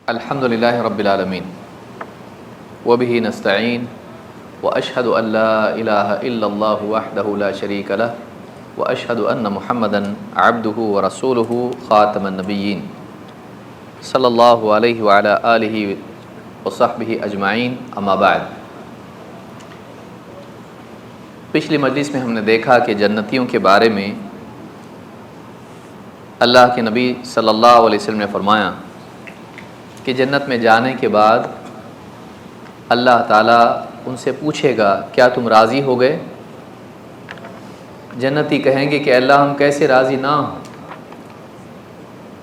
الحمد للہ رب العالمین وبہ نستعین واشہد ان لا الہ الا اللہ وحدہ لا شریک لہ واشہد ان محمدا عبدہ ورسولہ خاتم النبیین صلی اللہ علیہ وعلی آلہ وصحبہ اجمعین، اما بعد۔ پچھلی مجلس میں ہم نے دیکھا کہ جنتیوں کے بارے میں اللہ کے نبی صلی اللہ علیہ وسلم نے فرمایا کہ جنت میں جانے کے بعد اللہ تعالیٰ ان سے پوچھے گا کیا تم راضی ہو گئے؟ جنتی کہیں گے کہ اللہ ہم کیسے راضی نہ ہوں،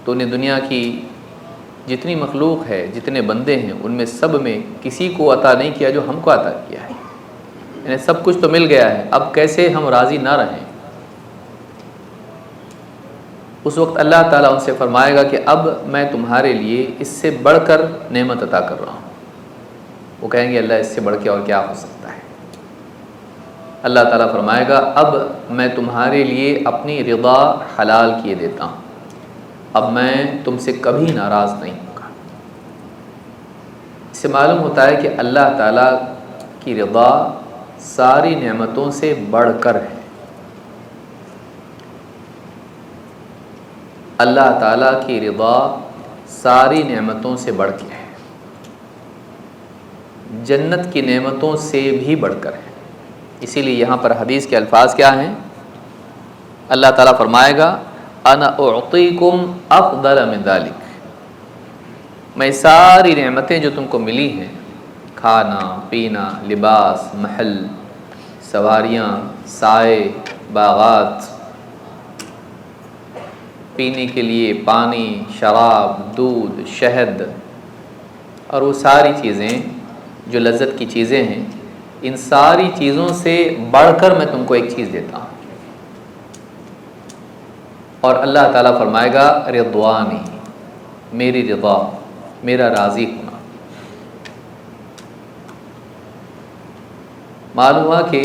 تو نے دنیا کی جتنی مخلوق ہے، جتنے بندے ہیں، ان میں سب میں کسی کو عطا نہیں کیا جو ہم کو عطا کیا ہے، یعنی سب کچھ تو مل گیا ہے، اب کیسے ہم راضی نہ رہیں؟ اس وقت اللہ تعالیٰ ان سے فرمائے گا کہ اب میں تمہارے لیے اس سے بڑھ کر نعمت عطا کر رہا ہوں۔ وہ کہیں گے اللہ اس سے بڑھ کے اور کیا ہو سکتا ہے؟ اللہ تعالیٰ فرمائے گا اب میں تمہارے لیے اپنی رضا حلال کیے دیتا ہوں، اب میں تم سے کبھی ناراض نہیں ہوں گا۔ اس سے معلوم ہوتا ہے کہ اللہ تعالیٰ کی رضا ساری نعمتوں سے بڑھ کر ہے۔ اللہ تعالیٰ کی رضا ساری نعمتوں سے بڑھ کے ہے، جنت کی نعمتوں سے بھی بڑھ کر ہے۔ اسی لیے یہاں پر حدیث کے الفاظ کیا ہیں؟ اللہ تعالیٰ فرمائے گا انا اعطیکم افضل من ذلک، میں ساری نعمتیں جو تم کو ملی ہیں، کھانا پینا، لباس، محل، سواریاں، سائے، باغات، پینے کے لیے پانی، شراب، دودھ، شہد، اور وہ ساری چیزیں جو لذت کی چیزیں ہیں، ان ساری چیزوں سے بڑھ کر میں تم کو ایک چیز دیتا ہوں۔ اور اللہ تعالیٰ فرمائے گا رضوانی، میری رضا، میرا راضی ہونا۔ معلوم ہوا کہ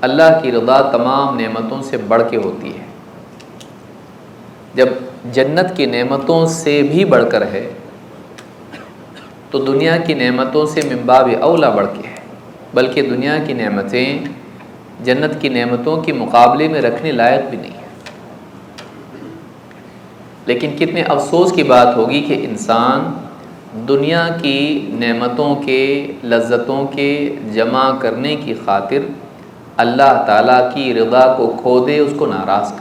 اللہ کی رضا تمام نعمتوں سے بڑھ کے ہوتی ہے۔ جب جنت کی نعمتوں سے بھی بڑھ کر ہے تو دنیا کی نعمتوں سے من باب اولا بڑھ کے ہے، بلکہ دنیا کی نعمتیں جنت کی نعمتوں کے مقابلے میں رکھنے لائق بھی نہیں ہیں۔ لیکن کتنے افسوس کی بات ہوگی کہ انسان دنیا کی نعمتوں کے، لذتوں کے جمع کرنے کی خاطر اللہ تعالیٰ کی رضا کو کھو دے، اس کو ناراض کر۔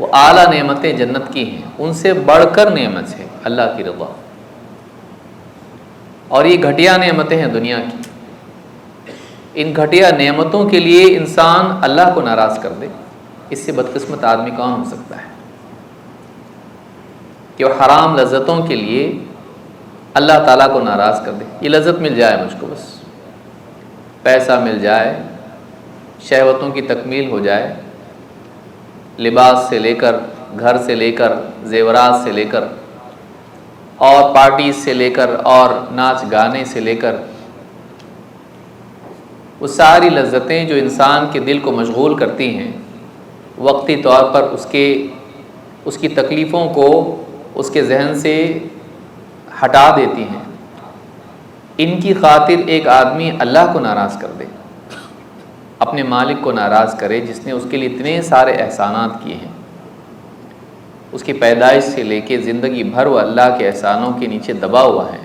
وہ اعلیٰ نعمتیں جنت کی ہیں، ان سے بڑھ کر نعمت ہے اللہ کی رضا، اور یہ گھٹیا نعمتیں ہیں دنیا کی۔ ان گھٹیا نعمتوں کے لیے انسان اللہ کو ناراض کر دے، اس سے بدقسمت آدمی کون ہو سکتا ہے کہ وہ حرام لذتوں کے لیے اللہ تعالیٰ کو ناراض کر دے۔ یہ لذت مل جائے مجھ کو، بس پیسہ مل جائے، شہوتوں کی تکمیل ہو جائے، لباس سے لے کر، گھر سے لے کر، زیورات سے لے کر، اور پارٹیز سے لے کر، اور ناچ گانے سے لے کر، وہ ساری لذتیں جو انسان کے دل کو مشغول کرتی ہیں، وقتی طور پر اس کی تکلیفوں کو اس کے ذہن سے ہٹا دیتی ہیں، ان کی خاطر ایک آدمی اللہ کو ناراض کر دے، اپنے مالک کو ناراض کرے جس نے اس کے لیے اتنے سارے احسانات کیے ہیں، اس کی پیدائش سے لے کے زندگی بھر وہ اللہ کے احسانوں کے نیچے دبا ہوا ہے،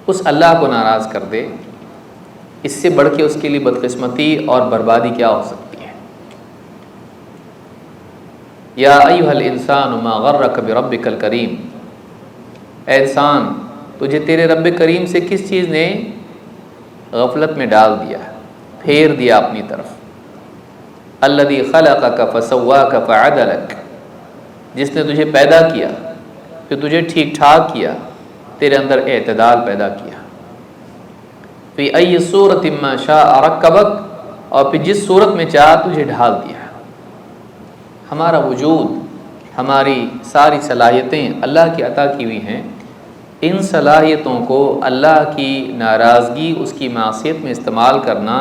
اس اللہ کو ناراض کر دے، اس سے بڑھ کے اس کے لیے بدقسمتی اور بربادی کیا ہو سکتی ہے؟ یا ایھا الانسان ما غرک بربک الکریم، اے انسان تجھے تیرے رب کریم سے کس چیز نے غفلت میں ڈال دیا، پھیر دیا اپنی طرف؟ الذی خلقک فسواک فعدلک، جس نے تجھے پیدا کیا، پھر تجھے ٹھیک ٹھاک کیا، تیرے اندر اعتدال پیدا کیا۔ فی ای صورۃ ما شاء رکبک، اور پھر جس صورت میں چاہا تجھے ڈھال دیا۔ ہمارا وجود، ہماری ساری صلاحیتیں اللہ کی عطا کی ہوئی ہیں، ان صلاحیتوں کو اللہ کی ناراضگی، اس کی معصیت میں استعمال کرنا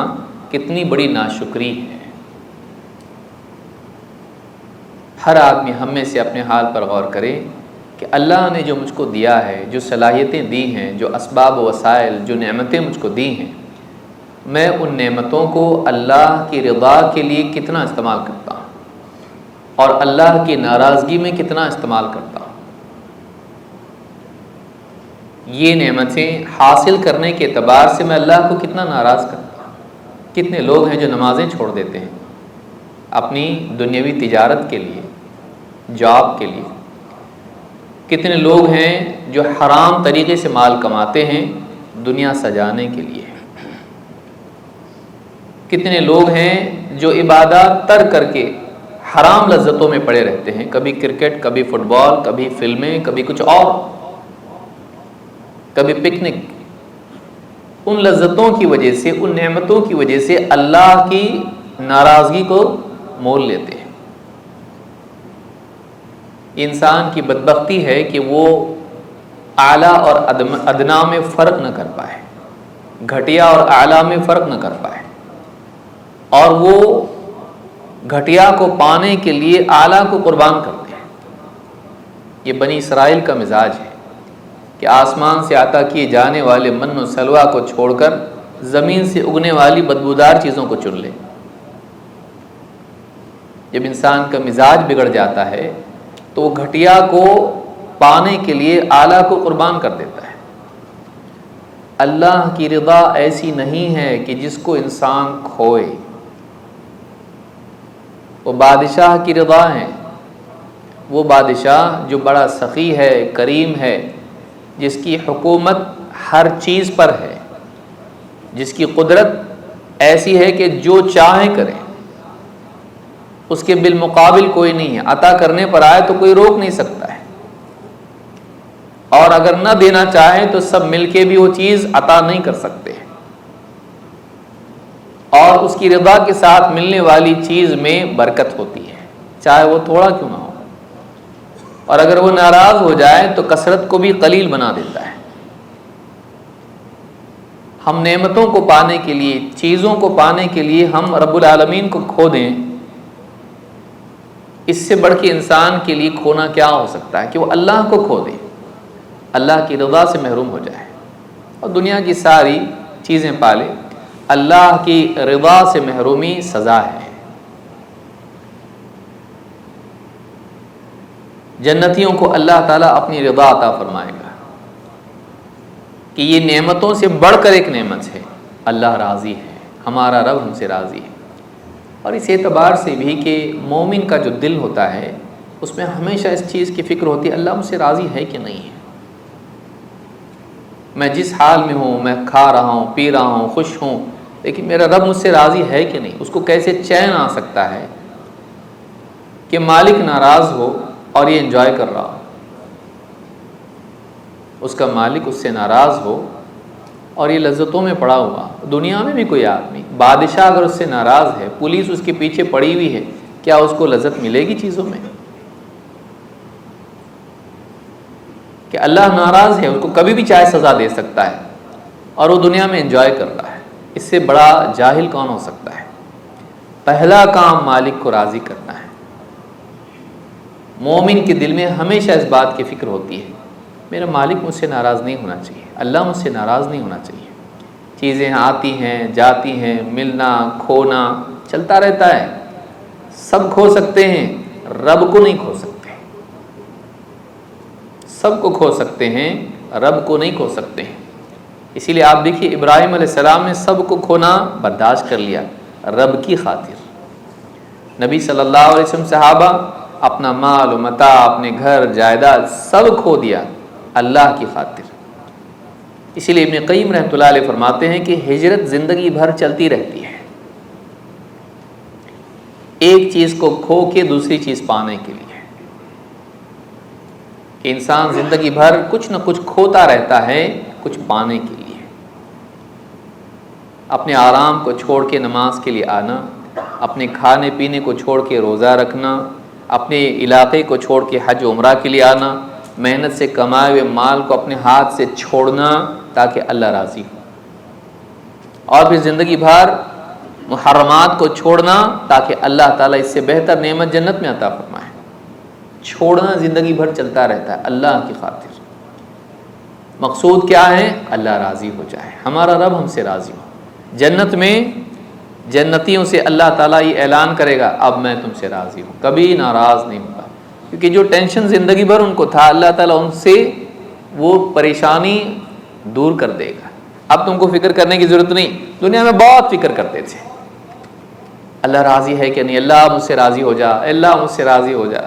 کتنی بڑی ناشکری ہے۔ ہر آدمی ہم میں سے اپنے حال پر غور کرے کہ اللہ نے جو مجھ کو دیا ہے، جو صلاحیتیں دی ہیں، جو اسباب و وسائل، جو نعمتیں مجھ کو دی ہیں، میں ان نعمتوں کو اللہ کی رضا کے لیے کتنا استعمال کرتا ہوں اور اللہ کی ناراضگی میں کتنا استعمال کرتا ہوں۔ یہ نعمتیں حاصل کرنے کے اعتبار سے میں اللہ کو کتنا ناراض کرتا ہوں۔ کتنے لوگ ہیں جو نمازیں چھوڑ دیتے ہیں اپنی دنیاوی تجارت کے لیے، جاب کے لیے۔ کتنے لوگ ہیں جو حرام طریقے سے مال کماتے ہیں دنیا سجانے کے لیے۔ کتنے لوگ ہیں جو عبادات ترک کر کے حرام لذتوں میں پڑے رہتے ہیں، کبھی کرکٹ، کبھی فٹ بال، کبھی فلمیں، کبھی کچھ اور، کبھی پکنک۔ ان لذتوں کی وجہ سے، ان نعمتوں کی وجہ سے اللہ کی ناراضگی کو مول لیتے ہیں۔ انسان کی بدبختی ہے کہ وہ اعلیٰ اور ادنا میں فرق نہ کر پائے، گھٹیا اور اعلیٰ میں فرق نہ کر پائے، اور وہ گھٹیا کو پانے کے لیے اعلیٰ کو قربان کرتے ہیں۔ یہ بنی اسرائیل کا مزاج ہے کہ آسمان سے عطا کیے جانے والے من و سلوہ کو چھوڑ کر زمین سے اگنے والی بدبودار چیزوں کو چن لے۔ جب انسان کا مزاج بگڑ جاتا ہے تو وہ گھٹیا کو پانے کے لیے اعلیٰ کو قربان کر دیتا ہے۔ اللہ کی رضا ایسی نہیں ہے کہ جس کو انسان کھوئے۔ وہ بادشاہ کی رضا ہے، وہ بادشاہ جو بڑا سخی ہے، کریم ہے، جس کی حکومت ہر چیز پر ہے، جس کی قدرت ایسی ہے کہ جو چاہے کرے، اس کے بالمقابل کوئی نہیں ہے۔ عطا کرنے پر آئے تو کوئی روک نہیں سکتا ہے، اور اگر نہ دینا چاہے تو سب مل کے بھی وہ چیز عطا نہیں کر سکتے۔ اور اس کی رضا کے ساتھ ملنے والی چیز میں برکت ہوتی ہے، چاہے وہ تھوڑا کیوں نہ ہو، اور اگر وہ ناراض ہو جائے تو کثرت کو بھی قلیل بنا دیتا ہے۔ ہم نعمتوں کو پانے کے لیے، چیزوں کو پانے کے لیے ہم رب العالمین کو کھو دیں، اس سے بڑھ کے انسان کے لیے کھونا کیا ہو سکتا ہے کہ وہ اللہ کو کھو دے، اللہ کی رضا سے محروم ہو جائے اور دنیا کی ساری چیزیں پالے۔ اللہ کی رضا سے محرومی سزا ہے۔ جنتیوں کو اللہ تعالیٰ اپنی رضا عطا فرمائے گا کہ یہ نعمتوں سے بڑھ کر ایک نعمت ہے، اللہ راضی ہے، ہمارا رب ہم سے راضی ہے۔ اور اس اعتبار سے بھی کہ مومن کا جو دل ہوتا ہے اس میں ہمیشہ اس چیز کی فکر ہوتی ہے اللہ مجھ سے راضی ہے کہ نہیں ہے۔ میں جس حال میں ہوں، میں کھا رہا ہوں، پی رہا ہوں، خوش ہوں، لیکن میرا رب مجھ سے راضی ہے کہ نہیں۔ اس کو کیسے چین آ سکتا ہے کہ مالک ناراض ہو اور یہ انجوائے کر رہا ہو، اس کا مالک اس سے ناراض ہو اور یہ لذتوں میں پڑا ہوا۔ دنیا میں بھی کوئی آدمی، بادشاہ اگر اس سے ناراض ہے، پولیس اس کے پیچھے پڑی ہوئی ہے، کیا اس کو لذت ملے گی چیزوں میں؟ کہ اللہ ناراض ہے، اس کو کبھی بھی چاہے سزا دے سکتا ہے اور وہ دنیا میں انجوائے کر رہا ہے۔ اس سے بڑا جاہل کون ہو سکتا ہے؟ پہلا کام مالک کو راضی کرنا ہے۔ مومن کے دل میں ہمیشہ اس بات کی فکر ہوتی ہے میرا مالک مجھ سے ناراض نہیں ہونا چاہیے، اللہ مجھ سے ناراض نہیں ہونا چاہیے۔ چیزیں آتی ہیں جاتی ہیں، ملنا کھونا چلتا رہتا ہے، سب کھو سکتے ہیں، رب کو نہیں کھو سکتے۔ سب کو کھو سکتے ہیں، رب کو نہیں کھو سکتے ہیں۔ اسی لیے آپ دیکھیے ابراہیم علیہ السلام نے سب کو کھونا برداشت کر لیا رب کی خاطر۔ نبی صلی اللہ علیہ وسلم صحابہ اپنا مال و متاع، اپنے گھر جائیداد سب کھو دیا اللہ کی خاطر۔ اسی لیے ابن قیم رحمۃ اللہ علیہ فرماتے ہیں کہ ہجرت زندگی بھر چلتی رہتی ہے، ایک چیز کو کھو کے دوسری چیز پانے کے لیے، کہ انسان زندگی بھر کچھ نہ کچھ کھوتا رہتا ہے کچھ پانے کے لیے۔ اپنے آرام کو چھوڑ کے نماز کے لیے آنا، اپنے کھانے پینے کو چھوڑ کے روزہ رکھنا، اپنے علاقے کو چھوڑ کے حج و عمرہ کے لیے آنا، محنت سے کمائے ہوئے مال کو اپنے ہاتھ سے چھوڑنا تاکہ اللہ راضی ہو، اور پھر زندگی بھر محرمات کو چھوڑنا تاکہ اللہ تعالیٰ اس سے بہتر نعمت جنت میں عطا فرمائے۔ چھوڑنا زندگی بھر چلتا رہتا ہے اللہ کی خاطر. مقصود کیا ہے؟ اللہ راضی ہو جائے، ہمارا رب ہم سے راضی ہو. جنت میں جنتیوں سے اللہ تعالیٰ یہ اعلان کرے گا اب میں تم سے راضی ہوں، کبھی ناراض نہیں ہوگا. کیونکہ جو ٹینشن زندگی بھر ان کو تھا اللہ تعالیٰ ان سے وہ پریشانی دور کر دے گا. اب تم کو فکر کرنے کی ضرورت نہیں. دنیا میں بہت فکر کرتے تھے اللہ راضی ہے کہ نہیں، اللہ مجھ سے راضی ہو جا، اللہ مجھ سے راضی ہو جا.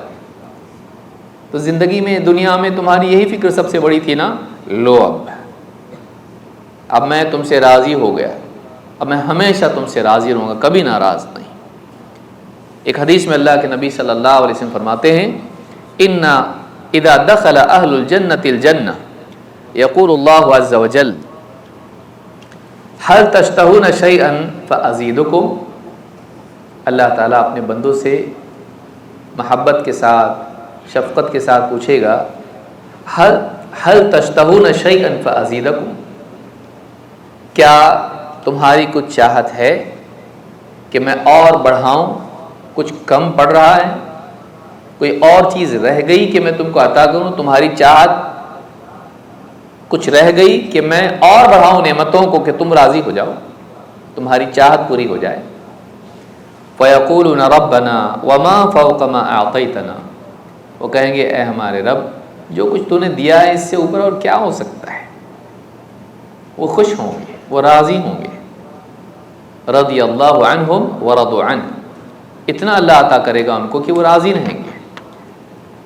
تو زندگی میں دنیا میں تمہاری یہی فکر سب سے بڑی تھی نا. لو اب میں تم سے راضی ہو گیا، اب میں ہمیشہ تم سے راضی رہوں گا، کبھی ناراض نہیں. ایک حدیث میں اللہ کے نبی صلی اللہ علیہ وسلم فرماتے ہیں ان اذا دخل اہل الجنۃ الجنہ یقول اللہ عز وجل هل تشتهون شیئا فازیدکم. اللہ تعالیٰ اپنے بندوں سے محبت کے ساتھ شفقت کے ساتھ پوچھے گا هل تشتهون شیئا فازیدکم، کیا تمہاری کچھ چاہت ہے کہ میں اور بڑھاؤں؟ کچھ کم پڑ رہا ہے، کوئی اور چیز رہ گئی کہ میں تم کو عطا کروں؟ تمہاری چاہت کچھ رہ گئی کہ میں اور بڑھاؤں نعمتوں کو کہ تم راضی ہو جاؤ، تمہاری چاہت پوری ہو جائے. فَيَقُولُونَ رَبَّنَا وَمَا فَوْقَ مَا أَعْطَيْتَنَا، وہ کہیں گے اے ہمارے رب جو کچھ تو نے دیا ہے اس سے اوپر اور کیا ہو سکتا ہے. وہ خوش ہوں گے، وہ راضی ہوں گے. رضی اللہ عنہم ورضوا عنہ، اتنا اللہ عطا کرے گا ان کو کہ وہ راضی رہیں گے.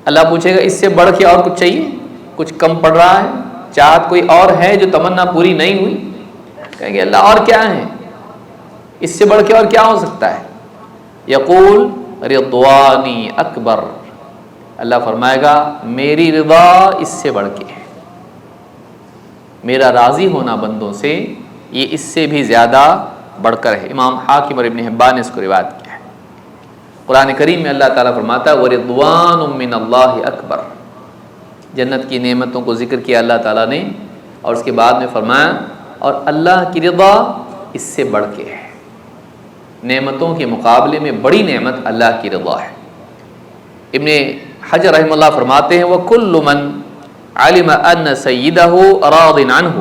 اللہ پوچھے گا اس سے بڑھ کے اور کچھ چاہیے؟ کچھ کم پڑ رہا ہے؟ چاہت کوئی اور ہے جو تمنا پوری نہیں ہوئی؟ کہیں گے اللہ اور کیا ہے، اس سے بڑھ کے اور کیا ہو سکتا ہے؟ یقول رضوانی اکبر، اللہ فرمائے گا میری رضا اس سے بڑھ کے ہے، میرا راضی ہونا بندوں سے یہ اس سے بھی زیادہ بڑھ کر ہے. امام حاکم اور ابن حبان نے اس کو روایت کیا ہے. قرآن کریم میں اللہ تعالیٰ فرماتا ہے وَرِضْوَانٌ مِّنَ اللَّهِ اکبر. جنت کی نعمتوں کو ذکر کیا اللہ تعالیٰ نے اور اس کے بعد میں فرمایا اور اللہ کی رضا اس سے بڑھ کے ہے. نعمتوں کے مقابلے میں بڑی نعمت اللہ کی رضا ہے. ابن حجر رحمہ اللہ فرماتے ہیں وَكُلُّ مَنْ عَلِمَ أَنَّ سَيِّدَهُ رَاضٍ عَنْهُ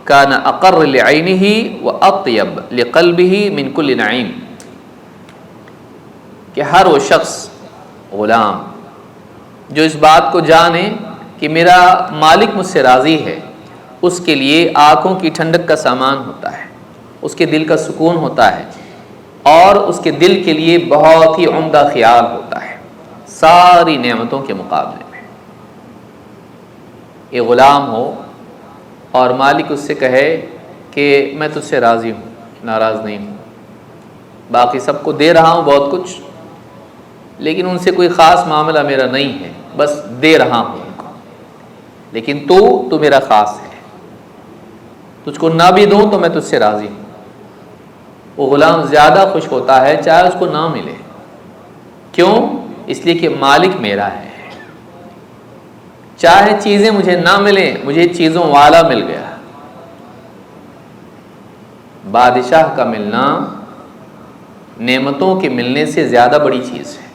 كَانَ أَقَرَّ لِعَيْنِهِ وَأَطْيَبَ لِقَلْبِهِ مِنْ كُلِّ نَعِيمٍ، کہ ہر وہ شخص غلام جو اس بات کو جانے کہ میرا مالک مجھ سے راضی ہے، اس کے لیے آنکھوں کی ٹھنڈک کا سامان ہوتا ہے، اس کے دل کا سکون ہوتا ہے اور اس کے دل کے لیے بہت ہی عمدہ خیال ہوتا ہے ساری نعمتوں کے مقابلے میں. یہ غلام ہو اور مالک اس سے کہے کہ میں تجھ سے راضی ہوں، ناراض نہیں ہوں، باقی سب کو دے رہا ہوں بہت کچھ لیکن ان سے کوئی خاص معاملہ میرا نہیں ہے، بس دے رہا ہوں ان کو، لیکن تو میرا خاص ہے، تجھ کو نہ بھی دوں تو میں تجھ سے راضی ہوں. وہ غلام زیادہ خوش ہوتا ہے چاہے اس کو نہ ملے. کیوں؟ اس لیے کہ مالک میرا ہے. چاہے چیزیں مجھے نہ ملیں، مجھے چیزوں والا مل گیا. بادشاہ کا ملنا نعمتوں کے ملنے سے زیادہ بڑی چیز ہے.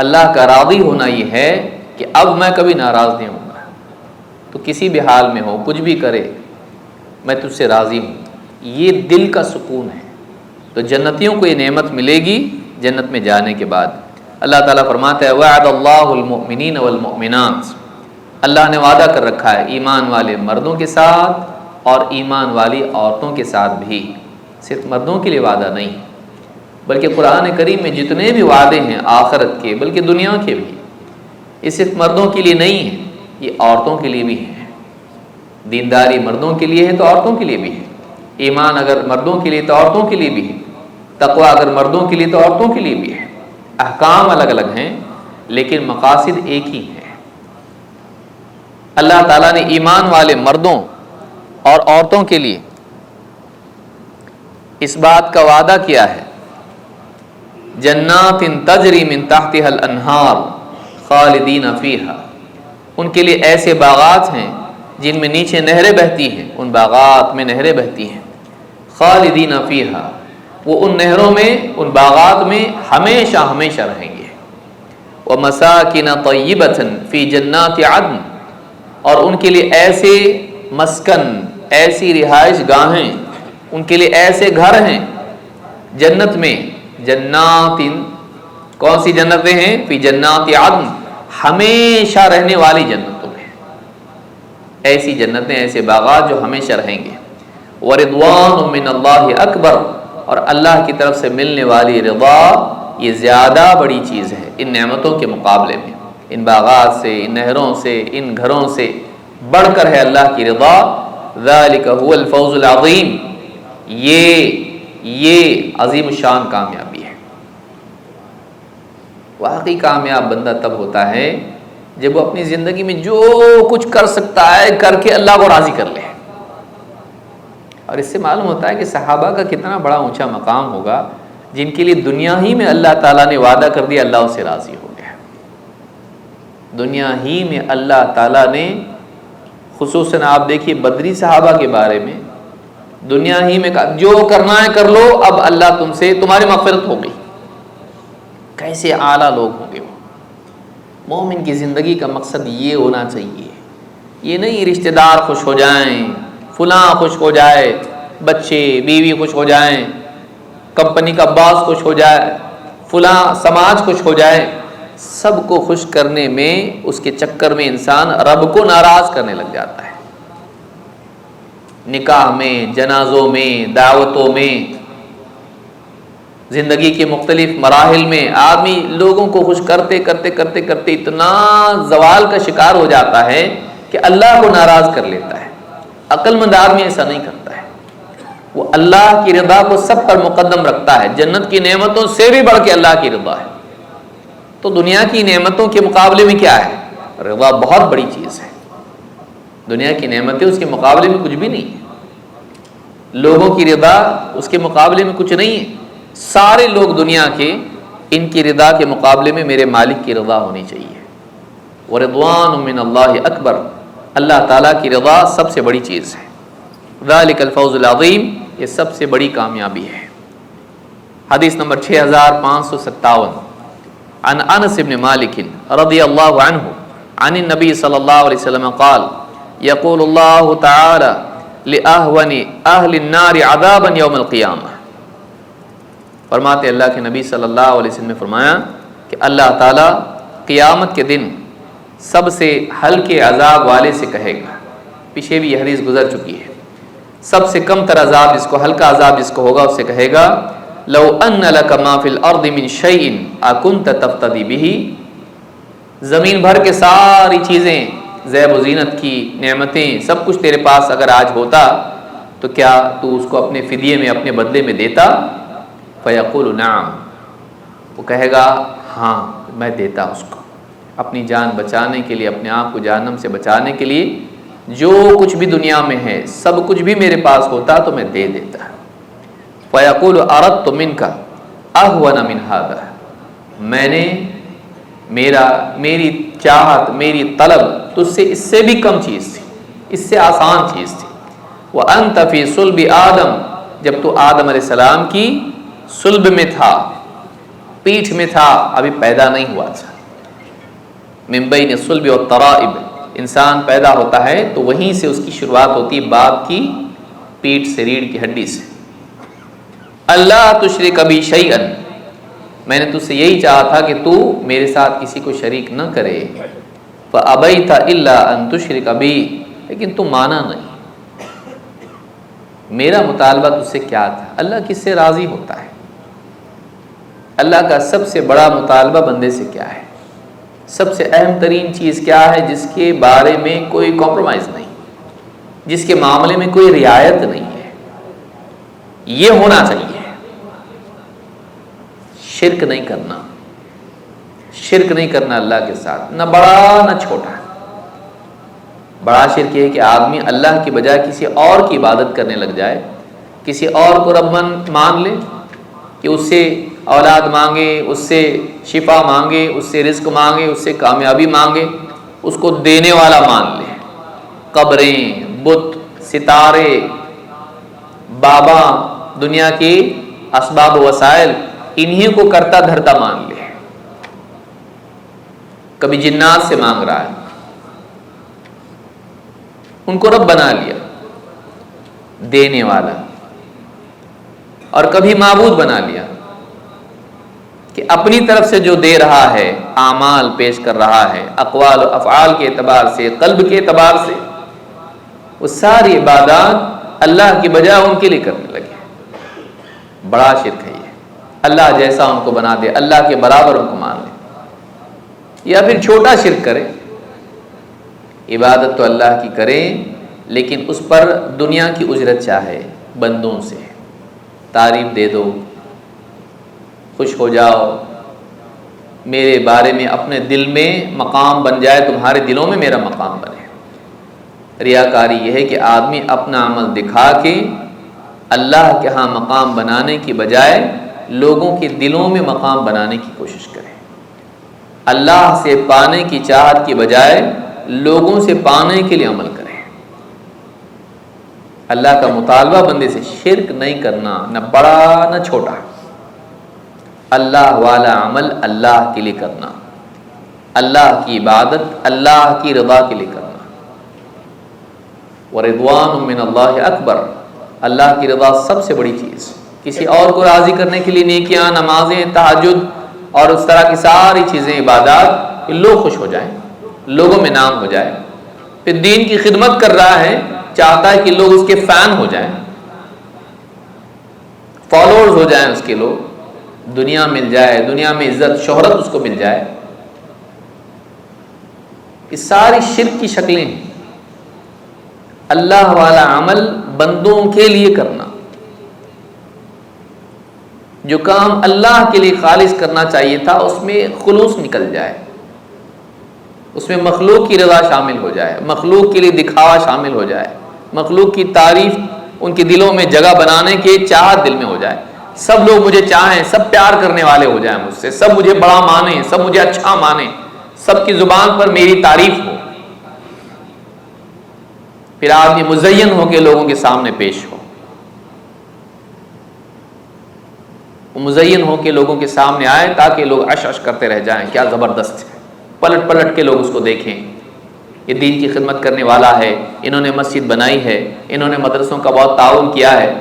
اللہ کا راضی ہونا یہ ہے کہ اب میں کبھی ناراض نہیں ہوں گا، تو کسی بھی حال میں ہو کچھ بھی کرے میں تجھ سے راضی ہوں. یہ دل کا سکون ہے. تو جنتیوں کو یہ نعمت ملے گی جنت میں جانے کے بعد. اللہ تعالیٰ فرماتا ہے وعد اللہ المؤمنین والمؤمنات، اللہ نے وعدہ کر رکھا ہے ایمان والے مردوں کے ساتھ اور ایمان والی عورتوں کے ساتھ بھی. صرف مردوں کے لیے وعدہ نہیں بلکہ قرآن کریم میں جتنے بھی وعدے ہیں آخرت کے بلکہ دنیا کے بھی، یہ صرف مردوں کے لیے نہیں ہے، یہ عورتوں کے لیے بھی ہے. دینداری مردوں کے لیے ہے تو عورتوں کے لیے بھی ہے. ایمان اگر مردوں کے لیے تو عورتوں کے لیے بھی ہے. تقوی اگر مردوں کے لیے تو عورتوں کے لیے بھی ہے. احکام الگ الگ ہیں لیکن مقاصد ایک ہی ہیں. اللہ تعالیٰ نے ایمان والے مردوں اور عورتوں کے لیے اس بات کا وعدہ کیا ہے جنات تجری من تحتها الانہار خالدین فیہا، ان کے لیے ایسے باغات ہیں جن میں نیچے نہریں بہتی ہیں، ان باغات میں نہریں بہتی ہیں. خالدین فیہا، وہ ان نہروں میں ان باغات میں ہمیشہ ہمیشہ رہیں گے. ومساکن طیبۃ فی جنات عدن، اور ان کے لیے ایسے مسکن، ایسی رہائش گاہیں، ان کے لیے ایسے گھر ہیں جنت میں، جنات، کون سی جنتیں ہیں؟ فی جنات عدن، ہمیشہ رہنے والی جنتوں میں، ایسی جنتیں، ایسے باغات جو ہمیشہ رہیں گے۔ ورضوان من اللہ اکبر، اور اللہ کی طرف سے ملنے والی رضا یہ زیادہ بڑی چیز ہے ان نعمتوں کے مقابلے میں، ان باغات سے، ان نہروں سے، ان گھروں سے بڑھ کر ہے اللہ کی رضا۔ ذالک هو الفوز العظیم، یہ عظیم الشان کامیابی ہے۔ واقعی کامیاب بندہ تب ہوتا ہے جب وہ اپنی زندگی میں جو کچھ کر سکتا ہے کر کے اللہ کو راضی کر لے۔ اور اس سے معلوم ہوتا ہے کہ صحابہ کا کتنا بڑا اونچا مقام ہوگا جن کے لیے دنیا ہی میں اللہ تعالیٰ نے وعدہ کر دیا، اللہ اس سے راضی ہو گیا۔ دنیا ہی میں اللہ تعالیٰ نے، خصوصاً آپ دیکھیے بدری صحابہ کے بارے میں، دنیا ہی میں کہا جو کرنا ہے کر لو، اب اللہ تم سے، تمہاری مغفرت ہو گئی۔ کیسے اعلیٰ لوگ ہوں گے وہ۔ مومن کی زندگی کا مقصد یہ ہونا چاہیے، یہ نہیں رشتہ دار خوش ہو جائیں، فلاں خوش ہو جائے، بچے بیوی خوش ہو جائیں، کمپنی کا باس خوش ہو جائے، فلاں سماج خوش ہو جائے۔ سب کو خوش کرنے میں، اس کے چکر میں انسان رب کو ناراض کرنے لگ جاتا ہے۔ نکاح میں، جنازوں میں، دعوتوں میں، زندگی کے مختلف مراحل میں آدمی لوگوں کو خوش کرتے کرتے کرتے کرتے اتنا زوال کا شکار ہو جاتا ہے کہ اللہ کو ناراض کر لیتا ہے۔ عقل مند آدمی ایسا نہیں کرتا ہے، وہ اللہ کی رضا کو سب پر مقدم رکھتا ہے۔ جنت کی نعمتوں سے بھی بڑھ کے اللہ کی رضا ہے۔ تو دنیا کی نعمتوں کے مقابلے میں کیا ہے؟ رضا بہت بڑی چیز ہے۔ دنیا کی نعمتیں اس کے مقابلے میں کچھ بھی نہیں ہے، لوگوں کی رضا اس کے مقابلے میں کچھ نہیں ہے۔ سارے لوگ دنیا کے، ان کی رضا کے مقابلے میں میرے مالک کی رضا ہونی چاہیے۔ ورضوان من اللہ اکبر، اللہ تعالیٰ کی رضا سب سے بڑی چیز ہے۔ ذالک الفوز العظیم، یہ سب سے بڑی کامیابی ہے۔ حدیث نمبر 6557، عن انس بن مالک رضی اللہ عنہ عن النبی صلی اللہ علیہ وسلم قال یقول اللہ تعالی لأہون اہل النار عذابا یوم القیامہ، فرماتے اللہ کے نبی صلی اللہ علیہ وسلم نے فرمایا کہ اللہ تعالیٰ قیامت کے دن سب سے ہلکے عذاب والے سے کہے گا، پیچھے بھی یہ حدیث گزر چکی ہے، سب سے کم تر عذاب جس کو، ہلکا عذاب جس کو ہوگا، اس سے کہے گا لو ان لک ما فی الارض من شیء اکنت تفتدی بہ، زمین بھر کے ساری چیزیں، زیب و زینت کی نعمتیں، سب کچھ تیرے پاس اگر آج ہوتا تو کیا تو اس کو اپنے فدیے میں، اپنے بدلے میں دیتا؟ فیقول نعم، وہ کہے گا ہاں میں دیتا اس کو، اپنی جان بچانے کے لیے، اپنے آپ کو جہنم سے بچانے کے لیے جو کچھ بھی دنیا میں ہے سب کچھ بھی میرے پاس ہوتا تو میں دے دیتا۔ فیقول اردت منک اہون من ھذا، میں نے، میری چاہت، میری طلب تجھ سے اس سے بھی کم چیز تھی، اس سے آسان چیز تھی۔ وانت فی صلب آدم، جب تو آدم علیہ السلام کی صلب میں تھا، پیٹھ میں تھا، ابھی پیدا نہیں ہوا تھا۔ من بین الصلب والترائب، انسان پیدا ہوتا ہے تو وہیں سے اس کی شروعات ہوتی ہے، باپ کی پیٹھ سے، ریڑھ کی ہڈی سے۔ اللہ تشرک بی شیئا، میں نے تجھ سے یہی چاہا تھا کہ تو میرے ساتھ کسی کو شریک نہ کرے۔ فابیت الا ان تشرک بی، لیکن تو مانا نہیں۔ میرا مطالبہ تجھ سے کیا تھا؟ اللہ کس سے راضی ہوتا ہے؟ اللہ کا سب سے بڑا مطالبہ بندے سے کیا ہے؟ سب سے اہم ترین چیز کیا ہے جس کے بارے میں کوئی کمپرومائز نہیں، جس کے معاملے میں کوئی رعایت نہیں ہے؟ یہ ہونا چاہیے، شرک نہیں کرنا، شرک نہیں کرنا اللہ کے ساتھ، نہ بڑا نہ چھوٹا۔ بڑا شرک یہ ہے کہ آدمی اللہ کی بجائے کسی اور کی عبادت کرنے لگ جائے، کسی اور کو رب مان لے، کہ اس سے اولاد مانگے، اس سے شفا مانگے، اس سے رزق مانگے، اس سے کامیابی مانگے، اس کو دینے والا مان لے۔ قبریں، بت، ستارے، بابا، دنیا کی اسباب و وسائل، انہی کو کرتا دھرتا مان لے۔ کبھی جنات سے مانگ رہا ہے، ان کو رب بنا لیا، دینے والا، اور کبھی معبود بنا لیا کہ اپنی طرف سے جو دے رہا ہے، اعمال پیش کر رہا ہے، اقوال و افعال کے اعتبار سے، قلب کے اعتبار سے، وہ ساری عبادات اللہ کی بجائے ان کے لیے کرنے لگے۔ بڑا شرک ہے یہ، اللہ جیسا ان کو بنا دے، اللہ کے برابر ان کو مان لے، یا پھر چھوٹا شرک کرے، عبادت تو اللہ کی کریں لیکن اس پر دنیا کی اجرت چاہے، بندوں سے تعریف دے دو، خوش ہو جاؤ، میرے بارے میں اپنے دل میں مقام بن جائے، تمہارے دلوں میں میرا مقام بنے۔ ریاکاری یہ ہے کہ آدمی اپنا عمل دکھا کے اللہ کے ہاں مقام بنانے کی بجائے لوگوں کے دلوں میں مقام بنانے کی کوشش کرے، اللہ سے پانے کی چاہت کی بجائے لوگوں سے پانے کے لیے عمل کرے۔ اللہ کا مطالبہ بندے سے شرک نہیں کرنا، نہ بڑا نہ چھوٹا، اللہ والا عمل اللہ کے لیے کرنا، اللہ کی عبادت اللہ کی رضا کے لیے کرنا۔ وَرِضْوَانٌ مِّنَ اللَّهِ اکبر، اللہ کی رضا سب سے بڑی چیز۔ کسی اور کو راضی کرنے کے لیے نیکیاں، نمازیں، تہجد اور اس طرح کی ساری چیزیں، عبادات، کہ لوگ خوش ہو جائیں، لوگوں میں نام ہو جائے۔ پھر دین کی خدمت کر رہا ہے، چاہتا ہے کہ لوگ اس کے فین ہو جائیں، فالوورز ہو جائیں اس کے، لوگ دنیا مل جائے، دنیا میں عزت شہرت اس کو مل جائے۔ یہ ساری شرک کی شکلیں ہیں۔ اللہ والا عمل بندوں کے لیے کرنا، جو کام اللہ کے لیے خالص کرنا چاہیے تھا اس میں خلوص نکل جائے، اس میں مخلوق کی رضا شامل ہو جائے، مخلوق کے لیے دکھاوا شامل ہو جائے، مخلوق کی تعریف ان کے دلوں میں جگہ بنانے کے چاہت دل میں ہو جائے، سب لوگ مجھے چاہیں، سب پیار کرنے والے ہو جائیں مجھ سے، سب مجھے بڑا مانیں، سب مجھے اچھا مانیں، سب کی زبان پر میری تعریف ہو۔ پھر آدمی مزین ہو کے لوگوں کے سامنے پیش ہو، وہ مزین ہو کے لوگوں کے سامنے آئے تاکہ لوگ عش عش کرتے رہ جائیں، کیا زبردست ہے، پلٹ پلٹ کے لوگ اس کو دیکھیں، یہ دین کی خدمت کرنے والا ہے، انہوں نے مسجد بنائی ہے، انہوں نے مدرسوں کا بہت تعاون کیا ہے،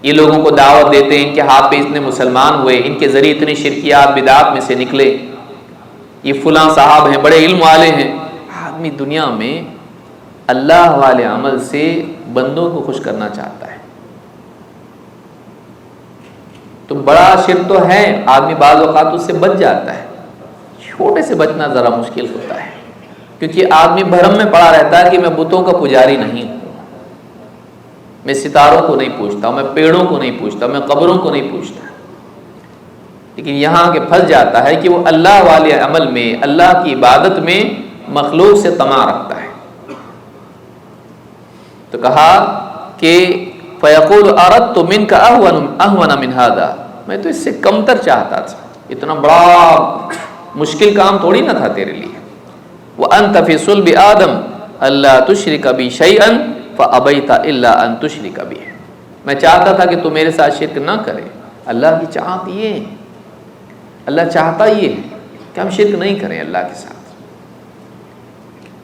یہ لوگوں کو دعوت دیتے ہیں، ان کے ہاتھ پہ اتنے مسلمان ہوئے، ان کے ذریعے اتنی شرکیات بدعات میں سے نکلے، یہ فلاں صاحب ہیں، بڑے علم والے ہیں۔ آدمی دنیا میں اللہ والے عمل سے بندوں کو خوش کرنا چاہتا ہے، تو بڑا شرک تو ہے، آدمی بعض اوقات اس سے بچ جاتا ہے، چھوٹے سے بچنا ذرا مشکل ہوتا ہے، کیونکہ آدمی بھرم میں پڑا رہتا ہے کہ میں بتوں کا پجاری نہیں ہوں، میں ستاروں کو نہیں پوچھتا، میں پیڑوں کو نہیں پوچھتا، میں قبروں کو نہیں پوچھتا، لیکن یہاں کے پھنس جاتا ہے کہ وہ اللہ والے عمل میں، اللہ کی عبادت میں مخلوق سے طمع رکھتا ہے۔ تو کہا کہ فَيَقُولُ أَرَدْتُ مِنْكَ أَهْوَنَ مِنْ هَذَا، میں تو اس سے کمتر چاہتا تھا، اتنا بڑا مشکل کام تھوڑی نہ تھا تیرے لیے۔ وَأَنْتَ فِي صُلْبِ آدَمَ أَلَّا تُشْرِكَ بِي شَيْئًا فَأَبَيْتَ إِلَّا أَن تُشْرِكَ بِهِ، میں چاہتا تھا کہ تو میرے ساتھ شرک نہ کرے۔ اللہ کی چاہت یہ ہے، اللہ چاہتا یہ ہے کہ ہم شرک نہیں کریں اللہ کے ساتھ،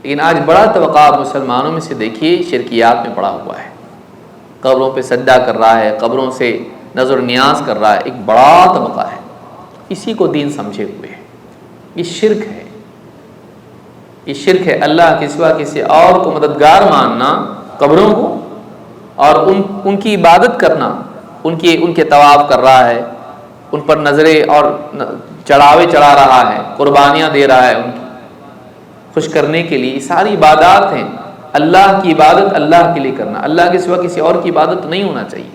لیکن آج بڑا طبقہ مسلمانوں میں سے دیکھیے شرکیات میں پڑا ہوا ہے، قبروں پہ سجدہ کر رہا ہے، قبروں سے نظر و نیاز کر رہا ہے، ایک بڑا طبقہ ہے، اسی کو دین سمجھے ہوئے ہے۔ یہ شرک ہے، یہ شرک ہے، اللہ کے سوا کسی اور کو مددگار ماننا، قبروں کو، اور ان کی عبادت کرنا، ان کے طواف کر رہا ہے، ان پر نظریں اور چڑھاوے چڑھا رہا ہے، قربانیاں دے رہا ہے ان کی خوش کرنے کے لیے، یہ ساری عبادات ہیں۔ اللہ کی عبادت اللہ کے لیے کرنا، اللہ کے سوا کسی اور کی عبادت نہیں ہونا چاہیے۔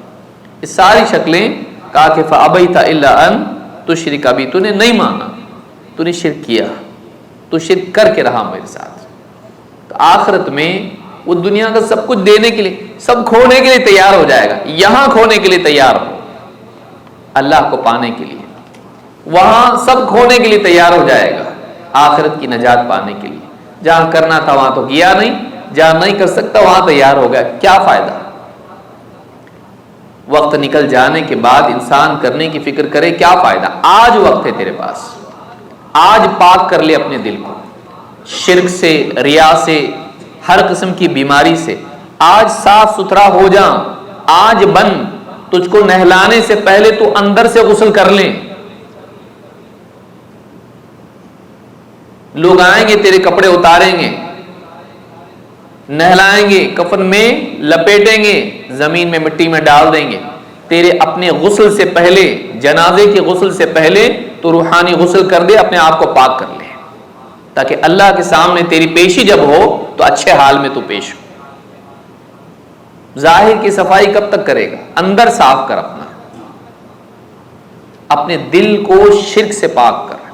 یہ ساری شکلیں کہا کہ فَأَبَيْتَ إِلَّا أَن تُشْرِكَ بِي، تو نے نہیں مانا، تو نے شرک کیا، تو شرک کر کے رہا میرے ساتھ۔ تو آخرت میں وہ دنیا کا سب کچھ دینے کے لیے، سب کھونے کے لیے تیار ہو جائے گا، یہاں کھونے کے لیے تیار ہو اللہ کو پانے کے لیے، وہاں سب کھونے کے لیے تیار ہو جائے گا آخرت کی نجات پانے کے لیے۔ جہاں کرنا تھا وہاں تو کیا نہیں، جہاں نہیں کر سکتا وہاں تیار ہو گیا، کیا فائدہ؟ وقت نکل جانے کے بعد انسان کرنے کی فکر کرے، کیا فائدہ؟ آج وقت ہے تیرے پاس، آج پاک کر لے اپنے دل کو شرک سے، ریا سے، ہر قسم کی بیماری سے. آج صاف ستھرا ہو جا، آج بن. تجھ کو نہلانے سے پہلے تو اندر سے غسل کر لیں. لوگ آئیں گے تیرے کپڑے اتاریں گے، نہلائیں گے، کفن میں لپیٹیں گے، زمین میں مٹی میں ڈال دیں گے. تیرے اپنے غسل سے پہلے، جنازے کے غسل سے پہلے تو روحانی غسل کر دے، اپنے آپ کو پاک کر لے، تاکہ اللہ کے سامنے تیری پیشی جب ہو تو اچھے حال میں تو پیش ہو. ظاہر کی صفائی کب تک کرے گا؟ اندر صاف کر اپنا، اپنے دل کو شرک سے پاک کر.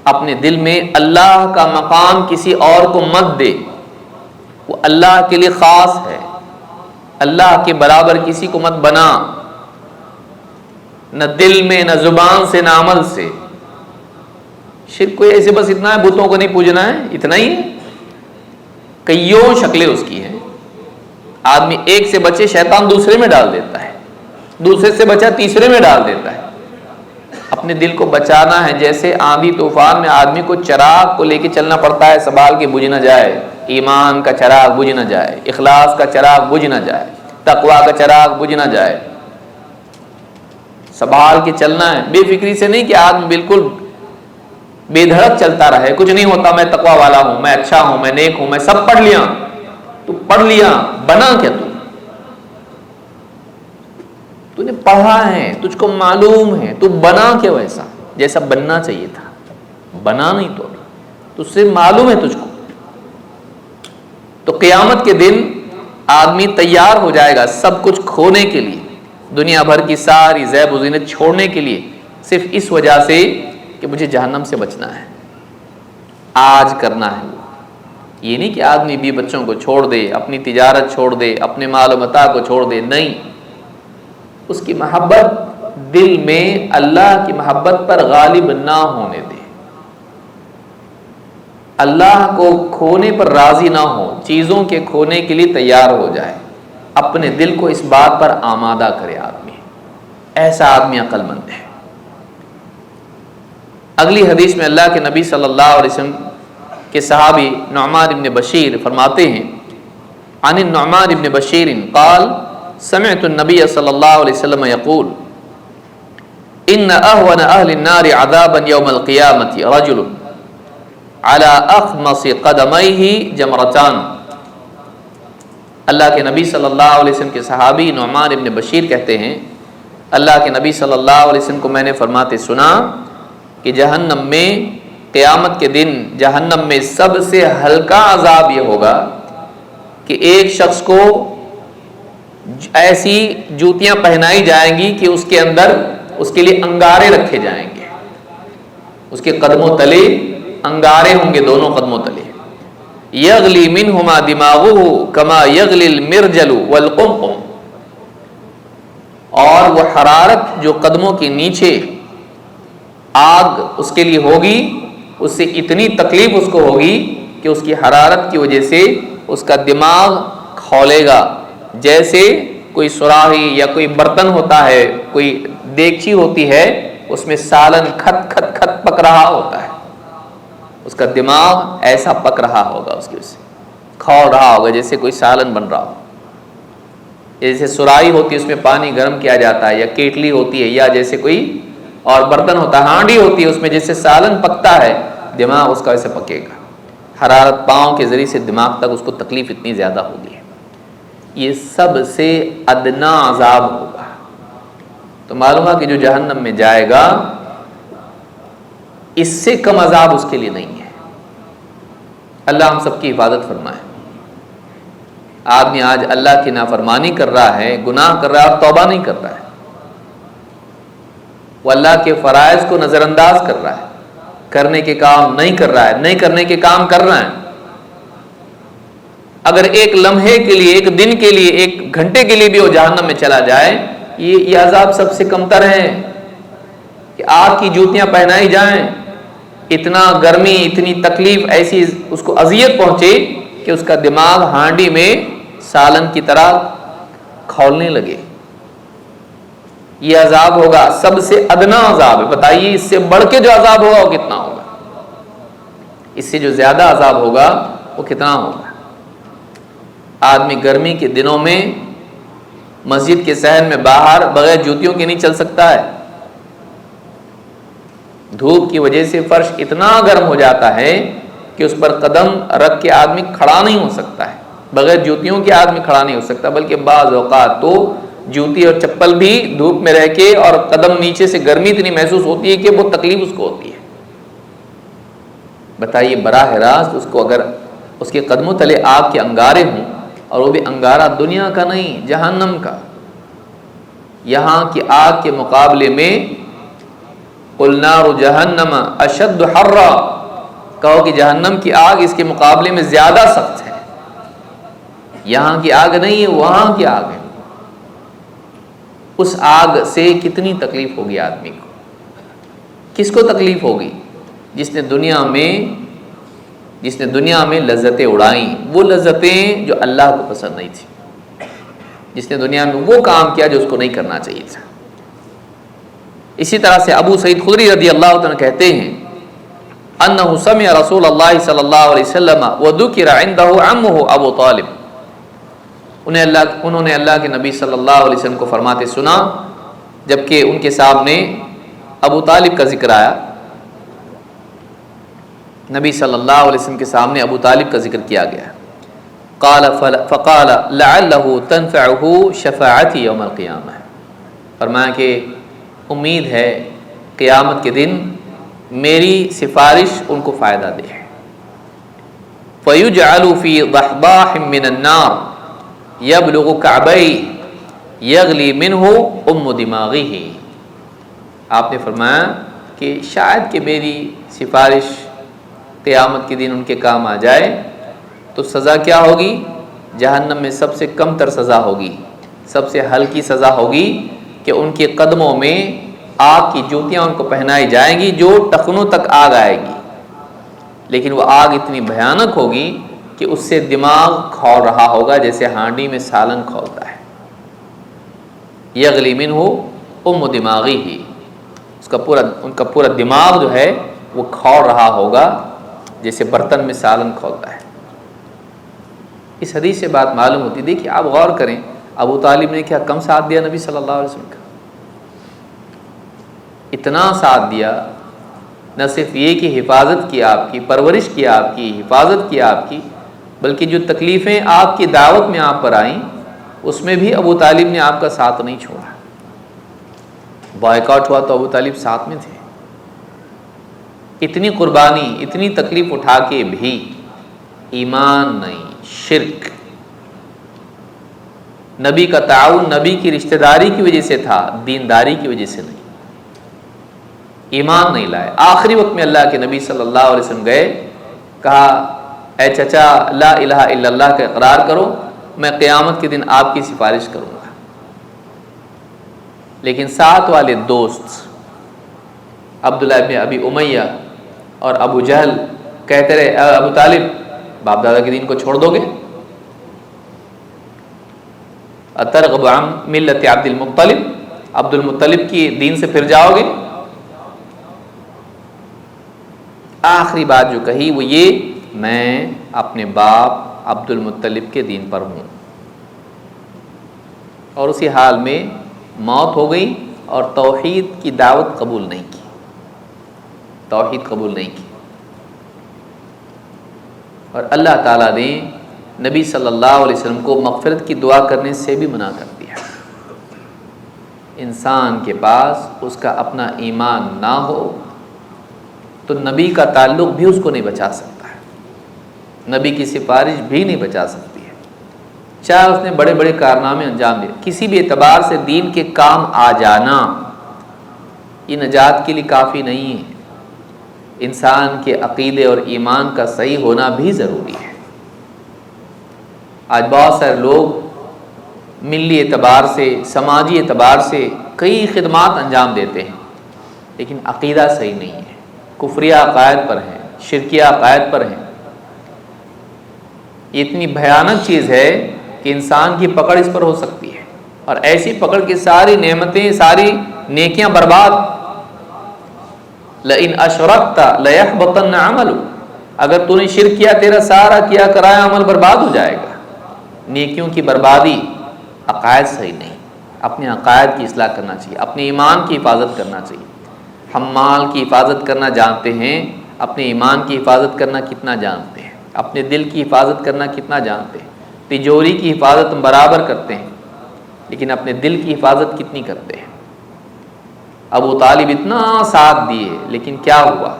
اپنے دل میں اللہ کا مقام کسی اور کو مت دے، وہ اللہ کے لیے خاص ہے. اللہ کے برابر کسی کو مت بنا، نہ دل میں، نہ زبان سے، نہ عمل سے. شرک کوئی ایسے بس اتنا ہے بتوں کو نہیں پوجنا ہے، اتنا ہی ہے. کئیوں شکلیں اس کی ہیں. آدمی ایک سے بچے شیطان دوسرے میں ڈال دیتا ہے، دوسرے سے بچا تیسرے میں ڈال دیتا ہے. اپنے دل کو بچانا ہے. جیسے آندھی طوفان میں آدمی کو چراغ کو لے کے چلنا پڑتا ہے، سنبھال کے بجھ نہ جائے. ایمان کا چراغ بجھ نہ جائے، اخلاص کا چراغ بجھ نہ جائے، تقویٰ کا چراغ بجھ نہ جائے. سنبھال کے چلنا ہے، بے فکری سے نہیں کہ آدمی بالکل بے دھڑک چلتا رہے. کچھ نہیں ہوتا، میں تقویٰ والا ہوں، میں اچھا ہوں، میں نیک ہوں، میں سب پڑھ لیا. تو پڑھ لیا، بنا کیا تو نے پڑھا ہے، تجھ کو معلوم ہے، تو بنا کیا ویسا جیسا بننا چاہیے تھا؟ بنا نہیں تو تجھ سے معلوم ہے تجھ کو. تو قیامت کے دن آدمی تیار ہو جائے گا سب کچھ کھونے کے لیے، دنیا بھر کی ساری زیب و زینت چھوڑنے کے لیے، صرف اس وجہ سے کہ مجھے جہنم سے بچنا ہے. آج کرنا ہے. یہ نہیں کہ آدمی بھی بچوں کو چھوڑ دے، اپنی تجارت چھوڑ دے، اپنے مال و متاع کو چھوڑ دے. نہیں، اس کی محبت دل میں اللہ کی محبت پر غالب نہ ہونے دے. اللہ کو کھونے پر راضی نہ ہو، چیزوں کے کھونے کے لیے تیار ہو جائے. اپنے دل کو اس بات پر آمادہ کرے آدمی. ایسا آدمی عقل مند ہے. اگلی حدیث میں اللہ کے نبی صلی اللہ علیہ وسلم کے صحابی نعمان بن بشیر فرماتے ہیں، عن النعمان بن بشیر قال سمعت النبی صلی اللہ علیہ وسلم یقول ان اهون اهل النار عذابا يوم القیامة رجل على اخمص قدميه جمرتان. اللہ کے نبی صلی اللہ علیہ وسلم کے صحابی نعمان بن بشیر کہتے ہیں، اللہ کے نبی صلی اللہ علیہ وسلم کو میں نے فرماتے سنا کہ جہنم میں قیامت کے دن جہنم میں سب سے ہلکا عذاب یہ ہوگا کہ ایک شخص کو ایسی جوتیاں پہنائی جائیں گی کہ اس کے اندر اس کے لیے انگارے رکھے جائیں گے. اس کے قدموں تلے انگارے ہوں گے، دونوں قدموں تلے. یغلی منہما دماغہ کما یغلی المرجل والقمقم. اور وہ حرارت جو قدموں کے نیچے آگ اس کے لیے ہوگی، اس سے اتنی تکلیف اس کو ہوگی کہ اس کی حرارت کی وجہ سے اس کا دماغ کھولے گا. جیسے کوئی سراہی یا کوئی برتن ہوتا ہے، کوئی دیگچی ہوتی ہے، اس میں سالن کھت کھت کھت پک رہا ہوتا ہے، اس کا دماغ ایسا پک رہا ہوگا، اس کی وجہ سے کھول رہا ہوگا جیسے کوئی سالن بن رہا ہو. جیسے سراہی ہوتی ہے اس میں پانی گرم کیا جاتا ہے، یا کیٹلی ہوتی ہے، یا جیسے کوئی اور برتن ہوتا ہے، ہانڈی ہوتی ہے، اس میں جیسے سالن پکتا ہے دماغ اس کا ایسے پکے گا. حرارت پاؤں کے ذریعے سے دماغ تک اس کو تکلیف اتنی زیادہ ہوگی. یہ سب سے ادنا عذاب ہوگا. تو معلوم ہے کہ جو جہنم میں جائے گا اس سے کم عذاب اس کے لیے نہیں ہے. اللہ ہم سب کی حفاظت فرمائے. آدمی آج اللہ کی نافرمانی کر رہا ہے، گناہ کر رہا ہے اور توبہ نہیں کر رہا ہے. وہ اللہ کے فرائض کو نظر انداز کر رہا ہے، کرنے کے کام نہیں کر رہا ہے، نہیں کرنے کے کام کر رہا ہے. اگر ایک لمحے کے لیے، ایک دن کے لیے، ایک گھنٹے کے لیے بھی وہ جہنم میں چلا جائے، یہ عذاب سب سے کم تر ہے کہ آگ کی جوتیاں پہنائی جائیں، اتنا گرمی، اتنی تکلیف، ایسی اس کو اذیت پہنچے کہ اس کا دماغ ہانڈی میں سالن کی طرح کھولنے لگے. یہ عذاب ہوگا، سب سے ادنا عذاب ہے. بتائیے اس سے بڑھ کے جو عذاب ہوگا وہ کتنا ہوگا. اس سے جو زیادہ عذاب ہوگا وہ کتنا ہوگا؟ آدمی گرمی کے دنوں میں مسجد کے صحن میں باہر بغیر جوتیوں کے نہیں چل سکتا ہے. دھوپ کی وجہ سے فرش اتنا گرم ہو جاتا ہے کہ اس پر قدم رکھ کے آدمی کھڑا نہیں ہو سکتا ہے. بغیر جوتیوں کے آدمی کھڑا نہیں ہو سکتا، بلکہ بعض اوقات تو جوتی اور چپل بھی دھوپ میں رہ کے اور قدم نیچے سے گرمی اتنی محسوس ہوتی ہے کہ وہ تکلیف اس کو ہوتی ہے. بتائیے براہ راست اس کو اگر اس کے قدموں تلے آگ کے انگارے ہوں، اور وہ بھی انگارہ دنیا کا نہیں، جہنم کا، یہاں کی آگ کے مقابلے میں قُلْ نَارُ جَهَنَّمَ أَشَدُّ حَرًّا، کہو کہ جہنم کی آگ اس کے مقابلے میں زیادہ سخت ہے. یہاں کی آگ نہیں ہے، وہاں کی آگ ہے. اس آگ سے کتنی تکلیف ہوگی آدمی کو. کس کو تکلیف ہوگی؟ جس نے دنیا میں لذتیں اڑائیں، وہ لذتیں جو اللہ کو پسند نہیں تھی. جس نے دنیا میں وہ کام کیا جو اس کو نہیں کرنا چاہیے تھا. اسی طرح سے ابو سعید خدری رضی اللہ عنہ کہتے ہیں انہ سمع رسول اللہ صلی اللہ علیہ وسلم وذکر عنده عمه ابو طالب، انہوں نے اللہ کے نبی صلی اللہ علیہ وسلم کو فرماتے سنا جبکہ ان کے سامنے ابو طالب کا ذکر آیا. نبی صلی اللہ علیہ وسلم کے سامنے ابو طالب کا ذکر کیا گیا. قال فقال لعله تنفعه شفاعتي يوم القیامہ، فرمایا کہ امید ہے قیامت کے دن میری سفارش ان کو فائدہ دے. فَيُجْعَلُ فِي ضَحْضَاحٍ مِّنَ النَّارِ يَبْلُغُ كَعْبَيْهِ يَغْلِي مِنْهُ أُمُّ دِمَاغِهِ. آپ نے فرمایا کہ شاید کہ میری سفارش قیامت کے دن ان کے کام آ جائے تو سزا کیا ہوگی؟ جہنم میں سب سے کم تر سزا ہوگی، سب سے ہلکی سزا ہوگی کہ ان کے قدموں میں آگ کی جوتیاں ان کو پہنائی جائیں گی جو ٹخنوں تک آگ آئے گی. لیکن وہ آگ اتنی بھیانک ہوگی کہ اس سے دماغ کھول رہا ہوگا جیسے ہانڈی میں سالن کھولتا ہے. یغلی منہ ام دماغی ہی، ان کا پورا دماغ جو ہے وہ کھول رہا ہوگا جیسے برتن میں سالن کھولتا ہے. اس حدیث سے بات معلوم ہوتی. دیکھیے آپ غور کریں، ابو طالب نے کیا کم ساتھ دیا نبی صلی اللہ علیہ وسلم کا؟ اتنا ساتھ دیا. نہ صرف یہ کہ حفاظت کی آپ کی، پرورش کی آپ کی، حفاظت کی آپ کی، بلکہ جو تکلیفیں آپ کی دعوت میں آپ پر آئیں اس میں بھی ابو طالب نے آپ کا ساتھ نہیں چھوڑا. بائیکاٹ ہوا تو ابو طالب ساتھ میں تھے. اتنی قربانی، اتنی تکلیف اٹھا کے بھی ایمان نہیں، شرک. نبی کا تعاون نبی کی رشتہ داری کی وجہ سے تھا، دینداری کی وجہ سے نہیں. ایمان نہیں لائے. آخری وقت میں اللہ کے نبی صلی اللہ علیہ وسلم گئے، کہا اے چچا لا الہ الا اللہ کا اقرار کرو، میں قیامت کے دن آپ کی سفارش کروں گا. لیکن ساتھ والے دوست عبداللہ ابن ابی امیہ اور ابو جہل کہتے رہے ابو طالب باپ دادا کے دین کو چھوڑ دو گے؟ اترغب عن ملت عبد المطلب، عبد المطلب کی دین سے پھر جاؤ گے؟ آخری بات جو کہی وہ یہ، میں اپنے باپ عبد المطلب کے دین پر ہوں. اور اسی حال میں موت ہو گئی اور توحید کی دعوت قبول نہیں کی، توحید قبول نہیں کی. اور اللہ تعالیٰ نے نبی صلی اللہ علیہ وسلم کو مغفرت کی دعا کرنے سے بھی منع کر دیا. انسان کے پاس اس کا اپنا ایمان نہ ہو تو نبی کا تعلق بھی اس کو نہیں بچا سکتا ہے، نبی کی سفارش بھی نہیں بچا سکتی ہے، چاہے اس نے بڑے بڑے کارنامے انجام دیے. کسی بھی اعتبار سے دین کے کام آ جانا یہ نجات کے لیے کافی نہیں ہے. انسان کے عقیدے اور ایمان کا صحیح ہونا بھی ضروری ہے. آج بہت سارے لوگ ملی اعتبار سے، سماجی اعتبار سے کئی خدمات انجام دیتے ہیں لیکن عقیدہ صحیح نہیں ہے، کفریہ عقائد پر ہیں، شرکیہ عقائد پر ہیں. یہ اتنی بھیانک چیز ہے کہ انسان کی پکڑ اس پر ہو سکتی ہے، اور ایسی پکڑ کی ساری نعمتیں، ساری نیکیاں برباد. لئن اشرکت لیحبطن عملک، اگر تو نے شرک کیا تیرا سارا کیا کرایا عمل برباد ہو جائے گا۔ نیکیوں کی بربادی عقائد صحیح نہیں، اپنے عقائد کی اصلاح کرنا چاہیے، اپنے ایمان کی حفاظت کرنا چاہیے۔ ہم مال کی حفاظت کرنا جانتے ہیں، اپنے ایمان کی حفاظت کرنا کتنا جانتے ہیں، اپنے دل کی حفاظت کرنا کتنا جانتے ہیں۔ تجوری کی حفاظت ہم برابر کرتے ہیں، لیکن اپنے دل کی حفاظت کتنی کرتے ہیں؟ ابو طالب اتنا ساتھ دیے لیکن کیا ہوا؟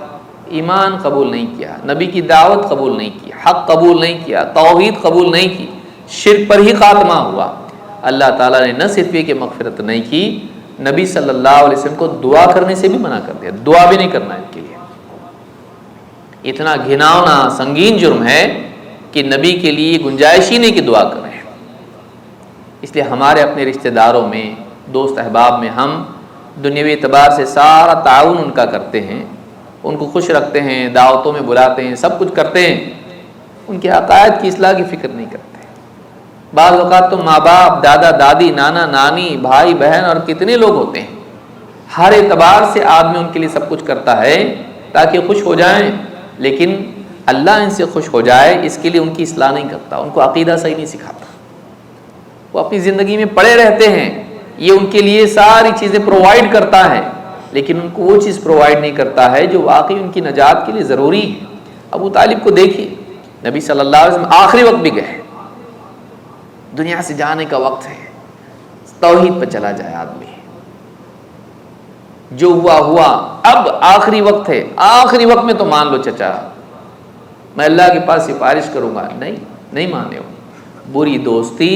ایمان قبول نہیں کیا، نبی کی دعوت قبول نہیں کی، حق قبول نہیں کیا، توحید قبول نہیں کی، شرک پر ہی خاتمہ ہوا۔ اللہ تعالیٰ نے نہ صرف یہ کہ مغفرت نہیں کی، نبی صلی اللہ علیہ وسلم کو دعا کرنے سے بھی منع کر دیا، دعا بھی نہیں کرنا ان کے لیے۔ اتنا گھناؤنا سنگین جرم ہے کہ نبی کے لیے گنجائش ہی نہیں کہ دعا کریں۔ اس لیے ہمارے اپنے رشتہ داروں میں، دوست احباب میں ہم دنیاوی اعتبار سے سارا تعاون ان کا کرتے ہیں، ان کو خوش رکھتے ہیں، دعوتوں میں بلاتے ہیں، سب کچھ کرتے ہیں، ان کے عقائد کی اصلاح کی فکر نہیں کرتے۔ بعض اوقات تو ماں باپ، دادا دادی، نانا نانی، بھائی بہن اور کتنے لوگ ہوتے ہیں، ہر اعتبار سے آدمی ان کے لیے سب کچھ کرتا ہے تاکہ خوش ہو جائیں، لیکن اللہ ان سے خوش ہو جائے اس کے لیے ان کی اصلاح نہیں کرتا، ان کو عقیدہ صحیح نہیں سکھاتا۔ وہ اپنی زندگی میں پڑے رہتے ہیں، یہ ان کے لیے ساری چیزیں پرووائڈ کرتا ہے، لیکن ان کو وہ چیز پرووائڈ نہیں کرتا ہے جو واقعی ان کی نجات کے لیے ضروری ہے۔ ابو طالب کو دیکھیے، نبی صلی اللہ علیہ وسلم آخری وقت بھی گئے، دنیا سے جانے کا وقت ہے، توحید پہ چلا جائے آدمی، جو ہوا ہوا، اب آخری وقت ہے، آخری وقت میں تو مان لو چچا میں اللہ کے پاس سفارش کروں گا، نہیں مانے ہو۔ بری دوستی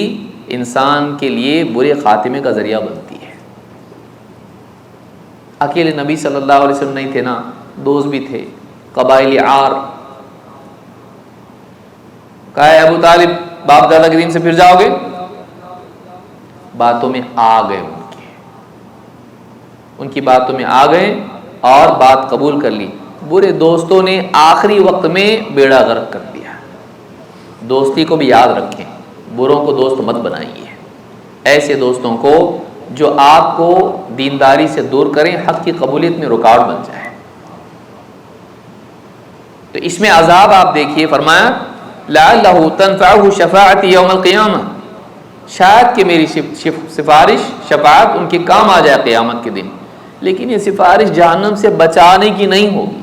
انسان کے لیے برے خاتمے کا ذریعہ بنتی ہے۔ اکیلے نبی صلی اللہ علیہ وسلم نہیں تھے نا، دوست بھی تھے، قبائل عار۔ کہا ہے ابو طالب باپ دادا کے دین سے پھر جاؤ گے؟ باتوں میں آ گئے، ان کی باتوں میں آ گئے اور بات قبول کر لی۔ برے دوستوں نے آخری وقت میں بیڑا غرق کر دیا۔ دوستی کو بھی یاد رکھیں، بروں کو دوست مت بنائیے، ایسے دوستوں کو جو آپ کو دینداری سے دور کریں، حق کی قبولیت میں رکاوٹ بن جائے۔ تو اس میں عذاب آپ دیکھیے، فرمایا لعلہ تنفعہ شفاعتی یوم القیامہ، شاید کہ میری سفارش شفاعت ان کے کام آ جائے قیامت کے دن، لیکن یہ سفارش جہنم سے بچانے کی نہیں ہوگی۔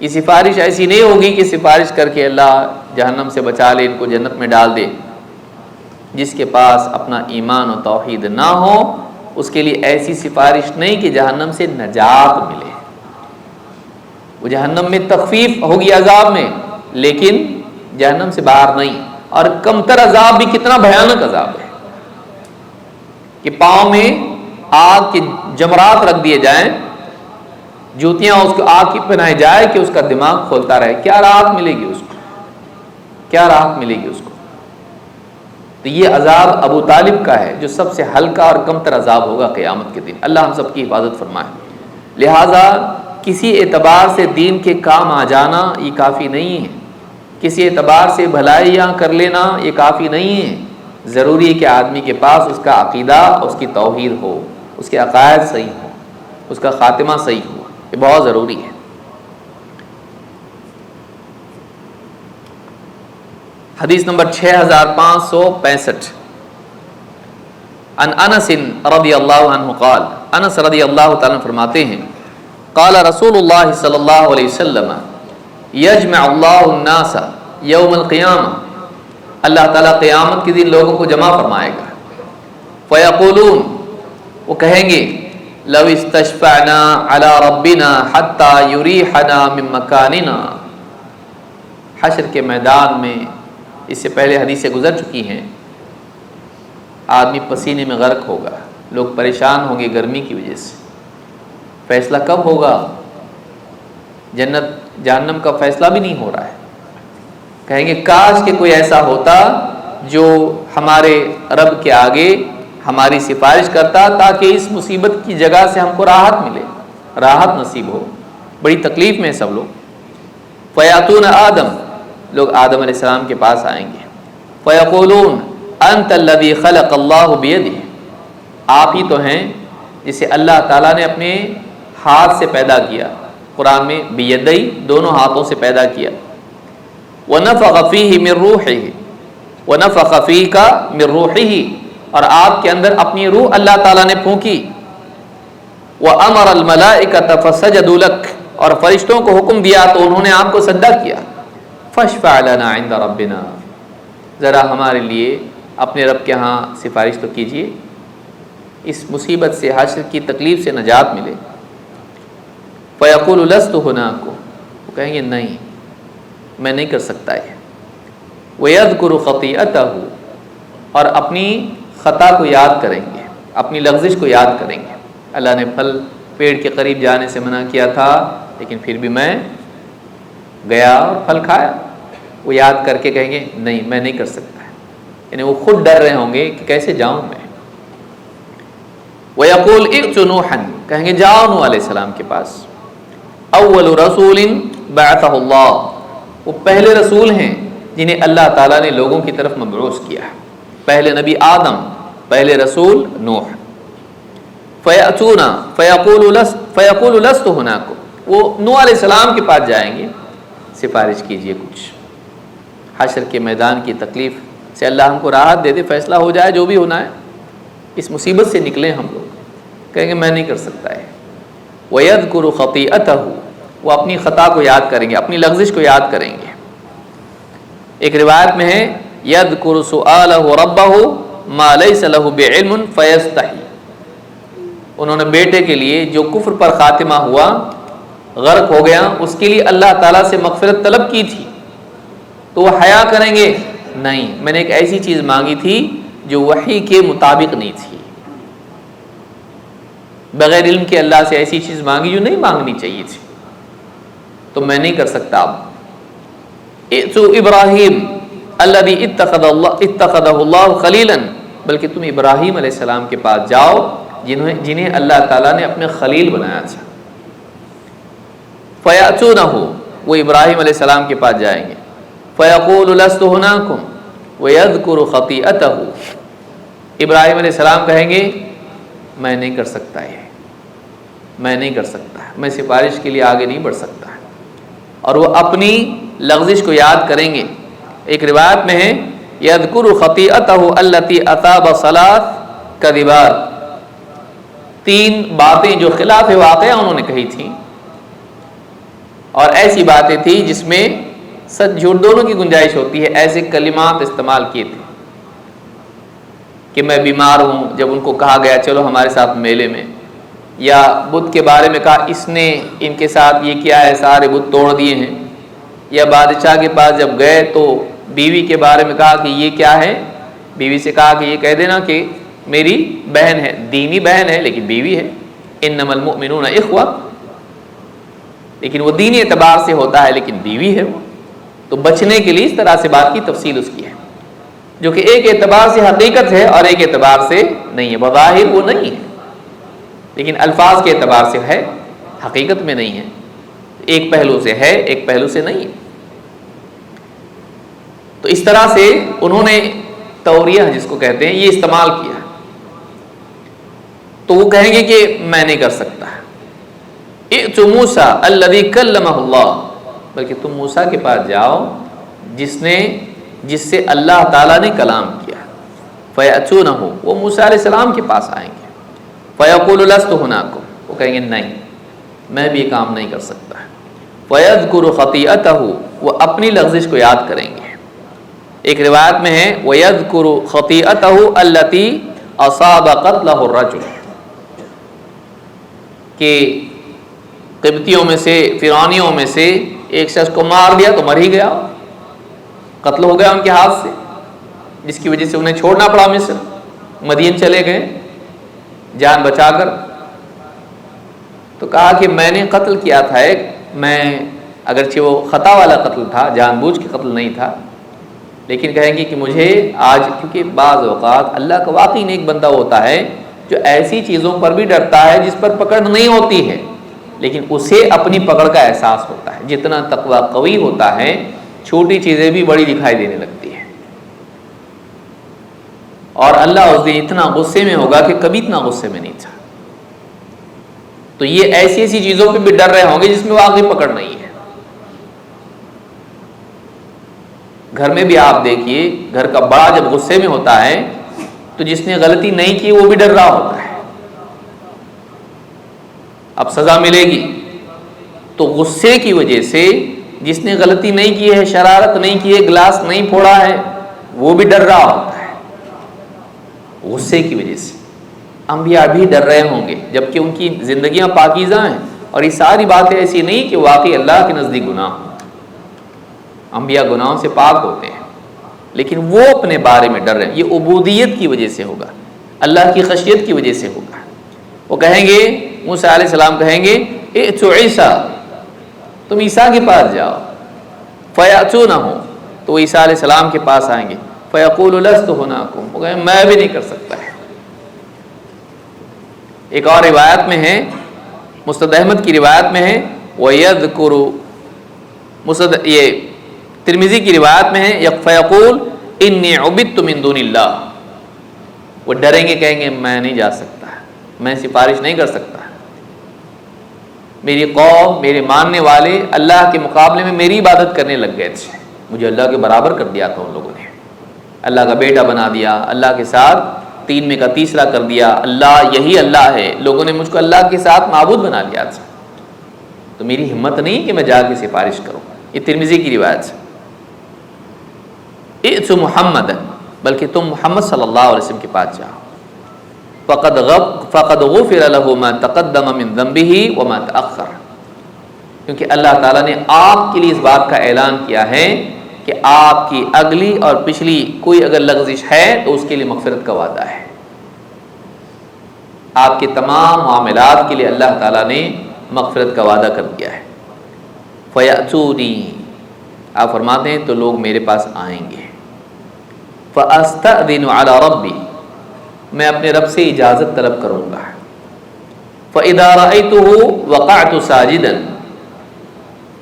یہ سفارش ایسی نہیں ہوگی کہ سفارش کر کے اللہ جہنم سے بچا لے، ان کو جنت میں ڈال دے۔ جس کے پاس اپنا ایمان و توحید نہ ہو اس کے لیے ایسی سفارش نہیں کہ جہنم سے نجات ملے۔ وہ جہنم میں تخفیف ہوگی عذاب میں، لیکن جہنم سے باہر نہیں۔ اور کمتر عذاب بھی کتنا بھیانک عذاب ہے کہ پاؤں میں آگ کے جمرات رکھ دیے جائیں، جوتیاں اس کو آگ کی پہنائی جائے کہ اس کا دماغ کھولتا رہے، کیا راحت ملے گی اس کو؟ کیا راحت ملے گی اس کو؟ تو یہ عذاب ابو طالب کا ہے جو سب سے ہلکا اور کمتر عذاب ہوگا قیامت کے دن۔ اللہ ہم سب کی حفاظت فرمائے۔ لہٰذا کسی اعتبار سے دین کے کام آ جانا یہ کافی نہیں ہے، کسی اعتبار سے بھلائیاں کر لینا یہ کافی نہیں ہے۔ ضروری ہے کہ آدمی کے پاس اس کا عقیدہ، اس کی توحید ہو، اس کے عقائد صحیح ہو، اس کا خاتمہ صحیح ہو، یہ بہت ضروری ہے۔ حدیث نمبر 6565 عن انس رضی اللہ عنہ قال، انس رضی اللہ تعالیٰ فرماتے ہیں قال رسول اللہ صلی اللہ علیہ وسلم یجمع اللہ الناس یوم القیامہ، اللہ تعالیٰ قیامت کے دن لوگوں کو جمع فرمائے گا۔ فیقولون، وہ کہیں گے لو استشفعنا علی ربنا حتی یریحنا من مکاننا۔ حشر کے میدان میں، اس سے پہلے حدیثیں گزر چکی ہیں، آدمی پسینے میں غرق ہوگا، لوگ پریشان ہوں گے گرمی کی وجہ سے۔ فیصلہ کب ہوگا؟ جنت جہنم کا فیصلہ بھی نہیں ہو رہا ہے۔ کہیں گے کاش کہ کوئی ایسا ہوتا جو ہمارے رب کے آگے ہماری سفارش کرتا تاکہ اس مصیبت کی جگہ سے ہم کو راحت ملے، راحت نصیب ہو، بڑی تکلیف میں سب لوگ۔ فیاتون آدم، لوگ آدم علیہ السلام کے پاس آئیں گے۔ فیقولون انت الذی خلق اللہ بیدہ، آپ ہی تو ہیں جسے اللہ تعالیٰ نے اپنے ہاتھ سے پیدا کیا۔ قرآن میں بیدئی دونوں ہاتھوں سے پیدا کیا. وَنَفَخَ فِيهِ مِن رُوحِهِ وَنَفَخَ فِيكَ مِن رُوحِهِ اور آپ کے اندر اپنی روح اللہ تعالیٰ نے پھونکی. وَأَمَرَ الْمَلَائِكَةَ فَسَجَدُوا لَكَ اور فرشتوں کو حکم دیا تو انہوں نے آپ کو سجدہ کیا. فَاشْفَعْ لَنَا عِندَ رَبِّنَا ذرا ہمارے لیے اپنے رب کے ہاں سفارش تو کیجیے، اس مصیبت سے حشر کی تکلیف سے نجات ملے. فَيَقُولُ لَسْتُ هُنَاكُ وہ کہیں گے نہیں میں نہیں کر سکتا یہ. وَيَذْكُرُ خَطِيئَتَهُ اور اپنی خطا کو یاد کریں گے، اپنی لغزش کو یاد کریں گے. اللہ نے پھل پیڑ کے قریب جانے سے منع کیا تھا لیکن پھر بھی میں گیا اور پھل کھایا. وہ یاد کر کے کہیں گے نہیں میں نہیں کر سکتا، یعنی وہ خود ڈر رہے ہوں گے کہ کیسے جاؤں میں. وَيَقُولُ ائْتُ نُوحًا کہیں گے جاؤ نوح علیہ السلام کے پاس. اول رسول بعثہ اللہ وہ پہلے رسول ہیں جنہیں اللہ تعالیٰ نے لوگوں کی طرف مبعوث کیا ہے. پہلے نبی آدم، پہلے رسول نوح. فَيَأْتُونَا فَيَقُولُ لَسْتُ هُنَاكُمْ وہ نوح علیہ السلام کے پاس جائیں گے سفارش کیجئے کچھ. حشر کے میدان کی تکلیف سے اللہ ہم کو راحت دے دے، فیصلہ ہو جائے جو بھی ہونا ہے، اس مصیبت سے نکلیں ہم لوگ. کہیں گے میں نہیں کر سکتا ہے. وَيَذْكُرُ خَطِيئَتَهُ وہ اپنی خطا کو یاد کریں گے، اپنی لغزش کو یاد کریں گے. ایک روایت میں ہے يَذْكُرُ سُؤَالَهُ رَبَّهُ مَا لَيْسَ لَهُ بِعِلْمٌ فَيَسْتَحِي انہوں نے بیٹے کے لیے جو کفر پر خاتمہ ہوا، غرق ہو گیا، اس کے لیے اللہ تعالیٰ سے مغفرت طلب کی تھی تو وہ حیا کریں گے نہیں میں نے ایک ایسی چیز مانگی تھی جو وحی کے مطابق نہیں تھی. بغیر علم کے اللہ سے ایسی چیز مانگی جو نہیں مانگنی چاہیے تھی تو میں نہیں کر سکتا. اب ائتوا ابراہیم الذی اتخذہ اللہ خلیلا بلکہ تم ابراہیم علیہ السلام کے پاس جاؤ جنہیں اللہ تعالیٰ نے اپنے خلیل بنایا تھا. فیأتونہ وہ ابراہیم علیہ السلام کے پاس جائیں گے. فیقول لست ہناکم ویذکر خطیئتہ ابراہیم علیہ السلام کہیں گے میں نہیں کر سکتا یہ میں نہیں کر سکتا میں سفارش کے لیے آگے نہیں بڑھ سکتا. اور وہ اپنی لغزش کو یاد کریں گے. ایک روایت میں ہے یذکر خطیئتہ التی اصاب ثلاث کذبات 3 باتیں جو خلاف واقعہ انہوں نے کہی تھیں اور ایسی باتیں تھیں جس میں سچ جھوٹ دونوں کی گنجائش ہوتی ہے. ایسے کلمات استعمال کیے تھے کہ میں بیمار ہوں جب ان کو کہا گیا چلو ہمارے ساتھ میلے میں، یا بدھ کے بارے میں کہا اس نے ان کے ساتھ یہ کیا ہے سارے بت توڑ دیے ہیں، یا بادشاہ کے پاس جب گئے تو بیوی کے بارے میں کہا کہ یہ کیا ہے، بیوی سے کہا کہ یہ کہہ دینا کہ میری بہن ہے، دینی بہن ہے لیکن بیوی ہے. انما المؤمنون اخوہ لیکن وہ دینی اعتبار سے ہوتا ہے لیکن بیوی ہے وہ. تو بچنے کے لیے اس طرح سے بات کی تفصیل اس کی ہے جو کہ ایک اعتبار سے حقیقت ہے اور ایک اعتبار سے نہیں ہے. بظاہر وہ نہیں ہے لیکن الفاظ کے اعتبار سے ہے، حقیقت میں نہیں ہے. ایک پہلو سے ہے ایک پہلو سے نہیں ہے. تو اس طرح سے انہوں نے توریہ جس کو کہتے ہیں یہ استعمال کیا. تو وہ کہیں گے کہ میں نہیں کر سکتا. ائتوا موسیٰ الذی کلمہ اللہ بلکہ تم موسیٰ کے پاس جاؤ جس سے اللہ تعالیٰ نے کلام کیا. فیأتونہ وہ موسیٰ علیہ السلام کے پاس آئیں گے. فیقول لست ہناکم وہ کہیں گے نہیں میں بھی یہ کام نہیں کر سکتا. فیذکر خطیئتہ وہ اپنی لغزش کو یاد کریں گے. ایک روایت میں ہے ویذکر خطیئتہ التی اصاب قتلہ الرجل کہ قبطیوں میں سے فرعونیوں میں سے ایک شخص کو مار دیا تو مر ہی گیا، قتل ہو گیا ان کے ہاتھ سے، جس کی وجہ سے انہیں چھوڑنا پڑا مصر، مدین چلے گئے جان بچا کر. تو کہا کہ میں نے قتل کیا تھا ایک، میں اگرچہ وہ خطا والا قتل تھا جان بوجھ کے قتل نہیں تھا، لیکن کہیں گے کہ مجھے آج کیونکہ بعض اوقات اللہ کا واقعی نیک بندہ ہوتا ہے جو ایسی چیزوں پر بھی ڈرتا ہے جس پر پکڑ نہیں ہوتی ہے لیکن اسے اپنی پکڑ کا احساس ہوتا ہے. جتنا تقویٰ قوی ہوتا ہے چھوٹی چیزیں بھی بڑی دکھائی دینے لگتی ہیں. اور اللہ اس دن اتنا غصے میں ہوگا کہ کبھی اتنا غصے میں نہیں تھا. تو یہ ایسی ایسی چیزوں پہ بھی ڈر رہے ہوں گے جس میں واقعی پکڑ نہیں ہے. گھر میں بھی آپ دیکھیے، گھر کا بڑا جب غصے میں ہوتا ہے تو جس نے غلطی نہیں کی وہ بھی ڈر رہا ہوتا ہے اب سزا ملے گی. تو غصے کی وجہ سے جس نے غلطی نہیں کی ہے، شرارت نہیں کی ہے، گلاس نہیں پھوڑا ہے، وہ بھی ڈر رہا ہوتا ہے غصے کی وجہ سے. انبیاء بھی ڈر رہے ہوں گے جبکہ ان کی زندگیاں پاکیزہ ہیں، اور یہ ساری باتیں ایسی نہیں کہ واقعی اللہ کے نزدیک گناہ ہوں. انبیاء گناہوں سے پاک ہوتے ہیں لیکن وہ اپنے بارے میں ڈر رہے ہیں. یہ عبودیت کی وجہ سے ہوگا، اللہ کی خشیت کی وجہ سے ہوگا. وہ کہیں گے، موسیٰ علیہ السلام کہیں گے ائتوا عیسیٰ، تم عیسیٰ کے پاس جاؤ. فیأتونہ، تو وہ عیسیٰ علیہ السلام کے پاس آئیں گے. فیقول لست ہناکم، وہ کہیں میں بھی نہیں کر سکتا ہے. ایک اور روایت میں ہے، مسند احمد کی روایت میں ہے، وَيَذْكُرُ، یہ ترمذی کی روایت میں ہے، فیقول انی عبدت من دون اللہ. وہ ڈریں گے، کہیں گے میں نہیں جا سکتا، میں سفارش نہیں کر سکتا. میری قوم، میرے ماننے والے اللہ کے مقابلے میں میری عبادت کرنے لگ گئے تھے، مجھے اللہ کے برابر کر دیا تھا ان لوگوں نے، اللہ کا بیٹا بنا دیا، اللہ کے ساتھ تین میں کا تیسرا کر دیا، اللہ یہی اللہ ہے. لوگوں نے مجھ کو اللہ کے ساتھ معبود بنا لیا تھا. تو میری ہمت نہیں کہ میں جا کے سفارش کروں. یہ ترمذی کی روایت ہے. ائتوا محمد، بلکہ تم محمد صلی اللہ علیہ وسلم کے پاس جاؤ. فقد غفر له ما تقدم من ذنبه وما تأخر، کیونکہ اللہ تعالیٰ نے آپ کے لیے اس بات کا اعلان کیا ہے کہ آپ کی اگلی اور پچھلی کوئی اگر لغزش ہے تو اس کے لیے مغفرت کا وعدہ ہے. آپ کے تمام معاملات کے لیے اللہ تعالیٰ نے مغفرت کا وعدہ کر دیا ہے. فیأتونی، آپ فرماتے ہیں تو لوگ میرے پاس آئیں گے. فاستأذن علی ربی، میں اپنے رب سے اجازت طلب کروں گا. فاذا رأیتہ وقعت ساجدا،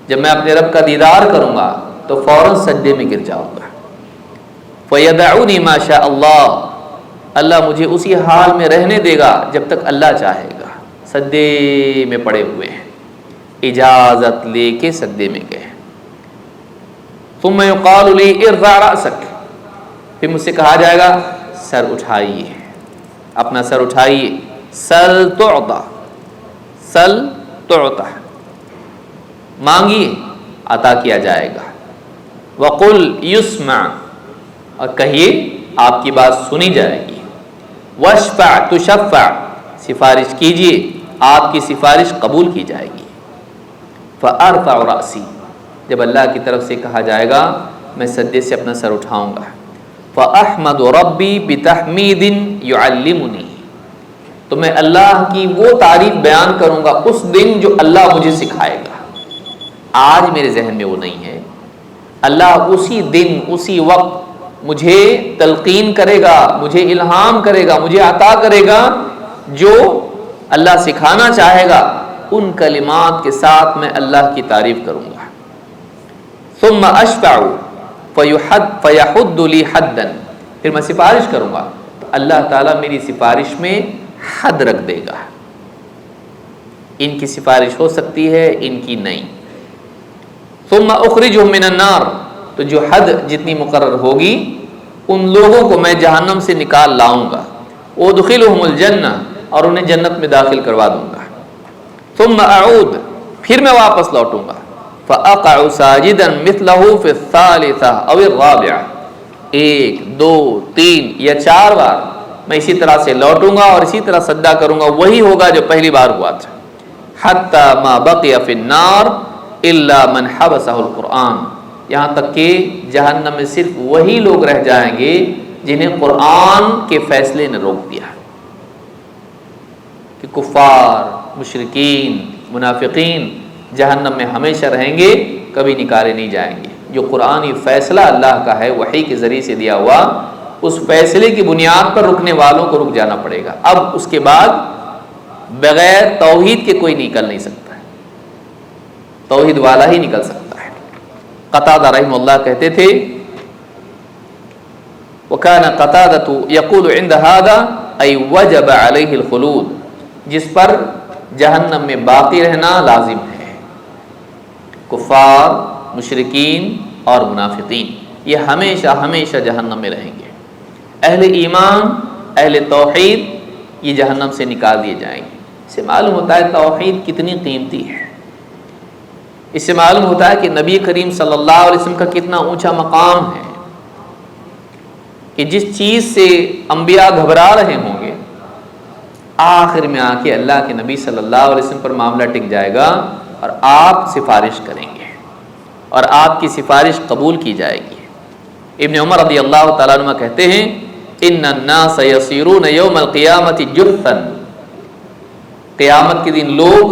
جب میں اپنے رب کا دیدار کروں گا تو فوراً سجدے میں گر جاؤں گا. فیدعونی ما شاء اللہ، اللہ مجھے اسی حال میں رہنے دے گا جب تک اللہ چاہے گا. سجدے میں پڑے ہوئے ہیں، اجازت لے کے سجدے میں گئے. ثم یقال لی ارفع رأسک، پھر مجھ سے کہا جائے گا سر اٹھائیے، اپنا سر اٹھائیے. سل تعطا، سل تعطا، مانگیے عطا کیا جائے گا. وقل یسمع، اور کہیے آپ کی بات سنی جائے گی. واشفع تشفع، سفارش کیجیے آپ کی سفارش قبول کی جائے گی. فارفع رأسی، جب اللہ کی طرف سے کہا جائے گا میں سجدے سے اپنا سر اٹھاؤں گا. فاحمد ربی بتحمید یعلمنی، تو میں اللہ کی وہ تعریف بیان کروں گا اس دن جو اللہ مجھے سکھائے گا. آج میرے ذہن میں وہ نہیں ہے. اللہ اسی دن اسی وقت مجھے تلقین کرے گا، مجھے الہام کرے گا، مجھے عطا کرے گا جو اللہ سکھانا چاہے گا. ان کلمات کے ساتھ میں اللہ کی تعریف کروں گا. ثم اشفع فیحد لی حدا، پھر میں سفارش کروں گا تو اللہ تعالیٰ میری سفارش میں حد رکھ دے گا. ان کی سفارش ہو سکتی ہے، ان کی نہیں. ثم اخرجهم من النار، تو جو حد جتنی مقرر ہوگی ان لوگوں کو میں جہنم سے نکال لاؤں گا. وادخلهم الجنہ، اور انہیں جنت میں داخل کروا دوں گا. ثم اعود، پھر میں واپس لوٹوں گا. فاقع ساجدا مثله في الثالثة او الرابعة، 1 2 3 یا 4 بار میں اسی طرح سے لوٹوں گا اور اسی طرح سجدہ کروں گا، وہی ہوگا جو پہلی بار ہوا تھا. حتی ما بقی فی النار الا من حبسہ القرآن، یہاں تک کہ جہنم میں صرف وہی لوگ رہ جائیں گے جنہیں قرآن کے فیصلے نے روک دیا. کہ کفار، مشرکین، منافقین جہنم میں ہمیشہ رہیں گے، کبھی نکالے نہیں جائیں گے. جو قرآنی فیصلہ اللہ کا ہے وحی کے ذریعے سے دیا ہوا، اس فیصلے کی بنیاد پر رکنے والوں کو رک جانا پڑے گا. اب اس کے بعد بغیر توحید کے کوئی نکل نہیں سکتا ہے، توحید والا ہی نکل سکتا ہے. قتادہ رحمہ اللہ کہتے تھے، وَكَانَ قَتَادَةُ يَقُولُ عِنْدَ هَذَا أَيْ وَجَبَ عَلَيْهِ الْخُلُودُ، جس پر جہنم میں باقی رہنا لازم ہے۔ کفار، مشرکین اور منافقین یہ ہمیشہ ہمیشہ جہنم میں رہیں گے۔ اہل ایمان، اہل توحید یہ جہنم سے نکال دیے جائیں گے۔ اس سے معلوم ہوتا ہے توحید کتنی قیمتی ہے۔ اس سے معلوم ہوتا ہے کہ نبی کریم صلی اللہ علیہ وسلم کا کتنا اونچا مقام ہے کہ جس چیز سے انبیاء گھبرا رہے ہوں گے، آخر میں آ کے اللہ کے نبی صلی اللہ علیہ وسلم پر معاملہ ٹک جائے گا اور آپ سفارش کریں گے اور آپ کی سفارش قبول کی جائے گی۔ ابن عمر رضی اللہ تعالیٰ عنہ کہتے ہیں ان الناس یسیرون یوم القیامت جثا، قیامت کے دن لوگ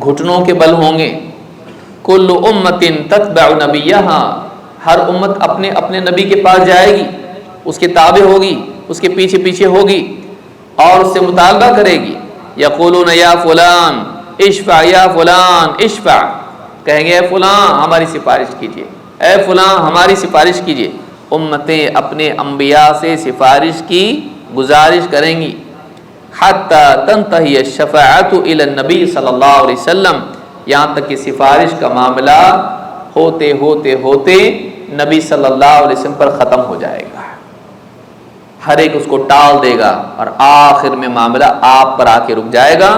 گھٹنوں کے بل ہوں گے۔ کل امت تتبع نبیہا، ہر امت اپنے اپنے نبی کے پاس جائے گی، اس کے تابع ہوگی، اس کے پیچھے پیچھے ہوگی اور اس سے مطالبہ کرے گی۔ یقولون یا فلان اشفع یا فلان اشفع، کہیں گے اے فلاں ہماری سفارش کیجیے، اے فلاں ہماری سفارش کیجیے۔ امتیں اپنے انبیاء سے سفارش کی گزارش کریں گی۔ حتی تنتہی الشفاعۃ الی النبی صلی اللہ علیہ وسلم، یہاں تک کہ سفارش کا معاملہ ہوتے ہوتے ہوتے نبی صلی اللہ علیہ وسلم پر ختم ہو جائے گا۔ ہر ایک اس کو ٹال دے گا اور آخر میں معاملہ آپ پر آ کے رک جائے گا۔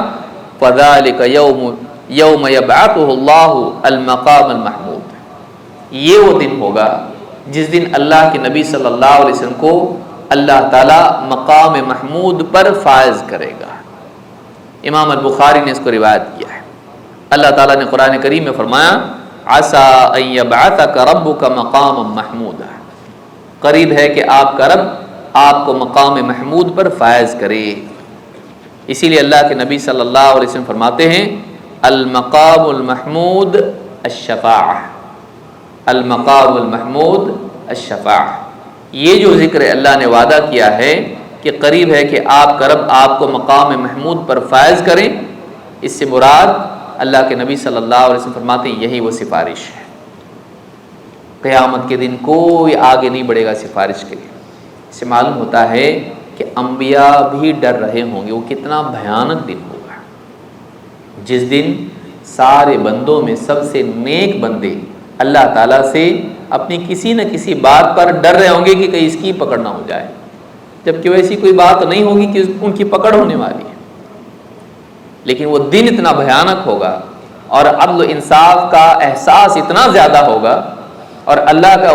فذلک یوم یبعثہ اللہ المقام المحمود، یہ وہ دن ہوگا جس دن اللہ کے نبی صلی اللہ علیہ وسلم کو اللہ تعالی مقام محمود پر فائز کرے گا۔ امام البخاری نے اس کو روایت کیا ہے۔ اللہ تعالیٰ نے قرآن کریم میں فرمایا عسیٰ ان یبعثک ربک مقاما محمودا، قریب ہے کہ آپ کا رب آپ کو مقام محمود پر فائز کرے۔ اسی لیے اللہ کے نبی صلی اللہ علیہ وسلم فرماتے ہیں المقام المحمود الشفاعہ، المقام المحمود الشفاعہ، یہ جو ذکر اللہ نے وعدہ کیا ہے کہ قریب ہے کہ آپ کا رب آپ کو مقام محمود پر فائز کریں، اس سے مراد اللہ کے نبی صلی اللہ علیہ وسلم فرماتے ہیں یہی وہ سفارش ہے۔ قیامت کے دن کوئی آگے نہیں بڑھے گا سفارش کے لیے۔ اس سے معلوم ہوتا ہے کہ انبیاء بھی ڈر رہے ہوں گے۔ وہ کتنا بھیانک دن ہوگا جس دن سارے بندوں میں سب سے نیک بندے اللہ تعالیٰ سے اپنی کسی نہ کسی بات پر ڈر رہے ہوں گے کہ کہیں اس کی پکڑ نہ ہو جائے، جبکہ ویسی کوئی بات نہیں ہوگی کہ ان کی پکڑ ہونے والی ہے۔ لیکن وہ دن اتنا بھیانک ہوگا اور عدل و انصاف کا احساس اتنا زیادہ ہوگا اور اللہ کا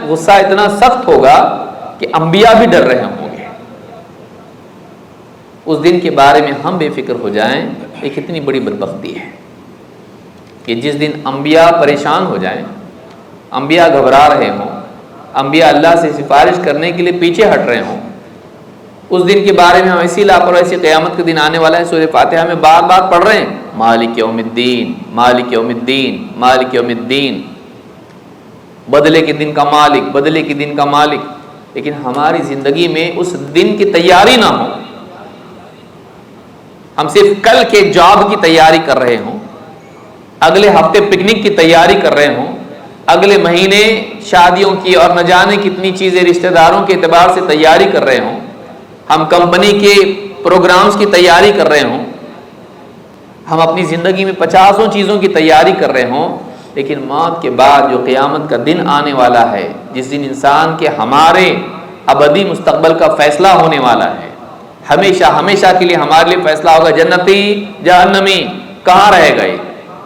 غصہ اتنا سخت ہوگا کہ انبیاء بھی ڈر رہے ہوں گے۔ اس دن کے بارے میں ہم بے فکر ہو جائیں، یہ کتنی بڑی بدبختی ہے کہ جس دن انبیاء پریشان ہو جائیں، انبیاء گھبرا رہے ہوں، انبیاء اللہ سے سفارش کرنے کے لیے پیچھے ہٹ رہے ہوں، اس دن کے بارے میں ہم ایسی لاپرواہی سے قیامت کے دن آنے والا ہے سورہ فاتحہ میں بار بار پڑھ رہے ہیں مالک یوم الدین، مالک یوم الدین، مالک یوم الدین، بدلے کے دن کا مالک، بدلے کے دن کا مالک۔ لیکن ہماری زندگی میں اس دن کی تیاری نہ ہو، ہم صرف کل کے جاب کی تیاری کر رہے ہوں، اگلے ہفتے پکنک کی تیاری کر رہے ہوں، اگلے مہینے شادیوں کی اور نہ جانے کتنی چیزیں رشتہ داروں کے اعتبار سے تیاری کر رہے ہوں، ہم کمپنی کے پروگرامز کی تیاری کر رہے ہوں، ہم اپنی زندگی میں 50 چیزوں کی تیاری کر رہے ہوں، لیکن موت کے بعد جو قیامت کا دن آنے والا ہے، جس دن انسان کے ہمارے ابدی مستقبل کا فیصلہ ہونے والا ہے، ہمیشہ ہمیشہ کے لیے ہمارے لیے فیصلہ ہوگا جنتی جہنمی کہاں رہے گئے،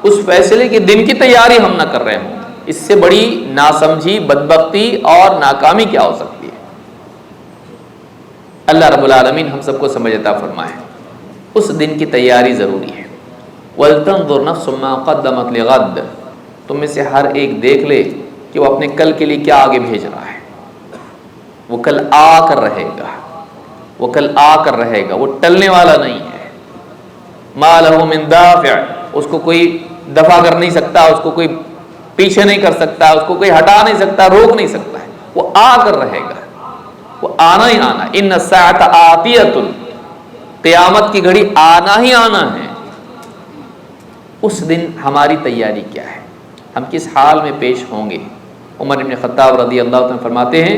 اس فیصلے کے دن کی تیاری ہم نہ کر رہے ہوں، اس سے بڑی ناسمجھی، بدبختی اور ناکامی کیا ہو سکتی ہے۔ اللہ رب العالمین ہم سب کو سمجھ عطا فرمائے۔ اس دن کی تیاری ضروری ہے۔ وَلْتَنظُرْ نَفْسٌ مَّا قَدَّمَتْ لِغَدٍّ، تم میں سے ہر ایک دیکھ لے کہ وہ اپنے کل کے لیے کیا آگے بھیج رہا ہے۔ وہ کل آ کر رہے گا، وہ کل آ کر رہے گا، وہ ٹلنے والا نہیں ہے۔ مَا لَهُ مِن دَافِعٍ، اس کو کوئی دفع کر نہیں سکتا، اس کو کوئی پیچھے نہیں کر سکتا، اس کو کوئی ہٹا نہیں سکتا، روک نہیں سکتا ہے، وہ آ کر رہے گا، وہ آنا ہی آنا۔ ان الساعۃ آتیۃ، قیامت کی گھڑی آنا ہی آنا ہے۔ اس دن ہماری تیاری کیا ہے، ہم کس حال میں پیش ہوں گے؟ عمر بن خطاب رضی اللہ عنہ فرماتے ہیں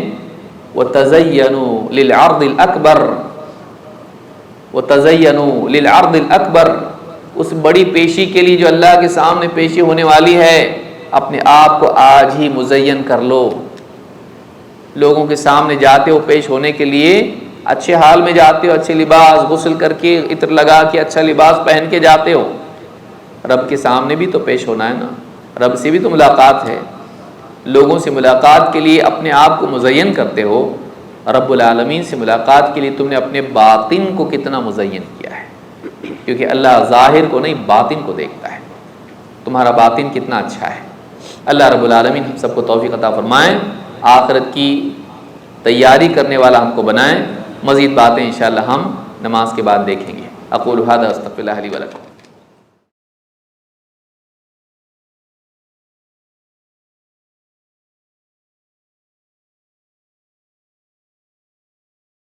وَتَزَيَّنُوا لِلْعَرْضِ الْأَكْبَرِ، وَتَزَيَّنُوا لِلْعَرْضِ الْأَكْبَرِ، اس بڑی پیشی کے لیے جو اللہ کے سامنے پیشی ہونے والی ہے، اپنے آپ کو آج ہی مزین کر لو۔ لوگوں کے سامنے جاتے ہو پیش ہونے کے لیے، اچھے حال میں جاتے ہو، اچھے لباس، غسل کر کے، عطر لگا کے، اچھا لباس پہن کے جاتے ہو، رب کے سامنے بھی تو پیش ہونا ہے نا، رب سے بھی تو ملاقات ہے۔ لوگوں سے ملاقات کے لیے اپنے آپ کو مزین کرتے ہو، رب العالمین سے ملاقات کے لیے تم نے اپنے باطن کو کتنا مزین کیا ہے، کیونکہ اللہ ظاہر کو نہیں باطن کو دیکھتا ہے، تمہارا باطن کتنا اچھا ہے۔ اللہ رب العالمین ہم سب کو توفیق عطا فرمائیں، آخرت کی تیاری کرنے والا ہم کو بنائیں۔ مزید باتیں انشاءاللہ ہم نماز کے بعد دیکھیں گے۔ اقول ھذا استغفر اللہ لی و لکم۔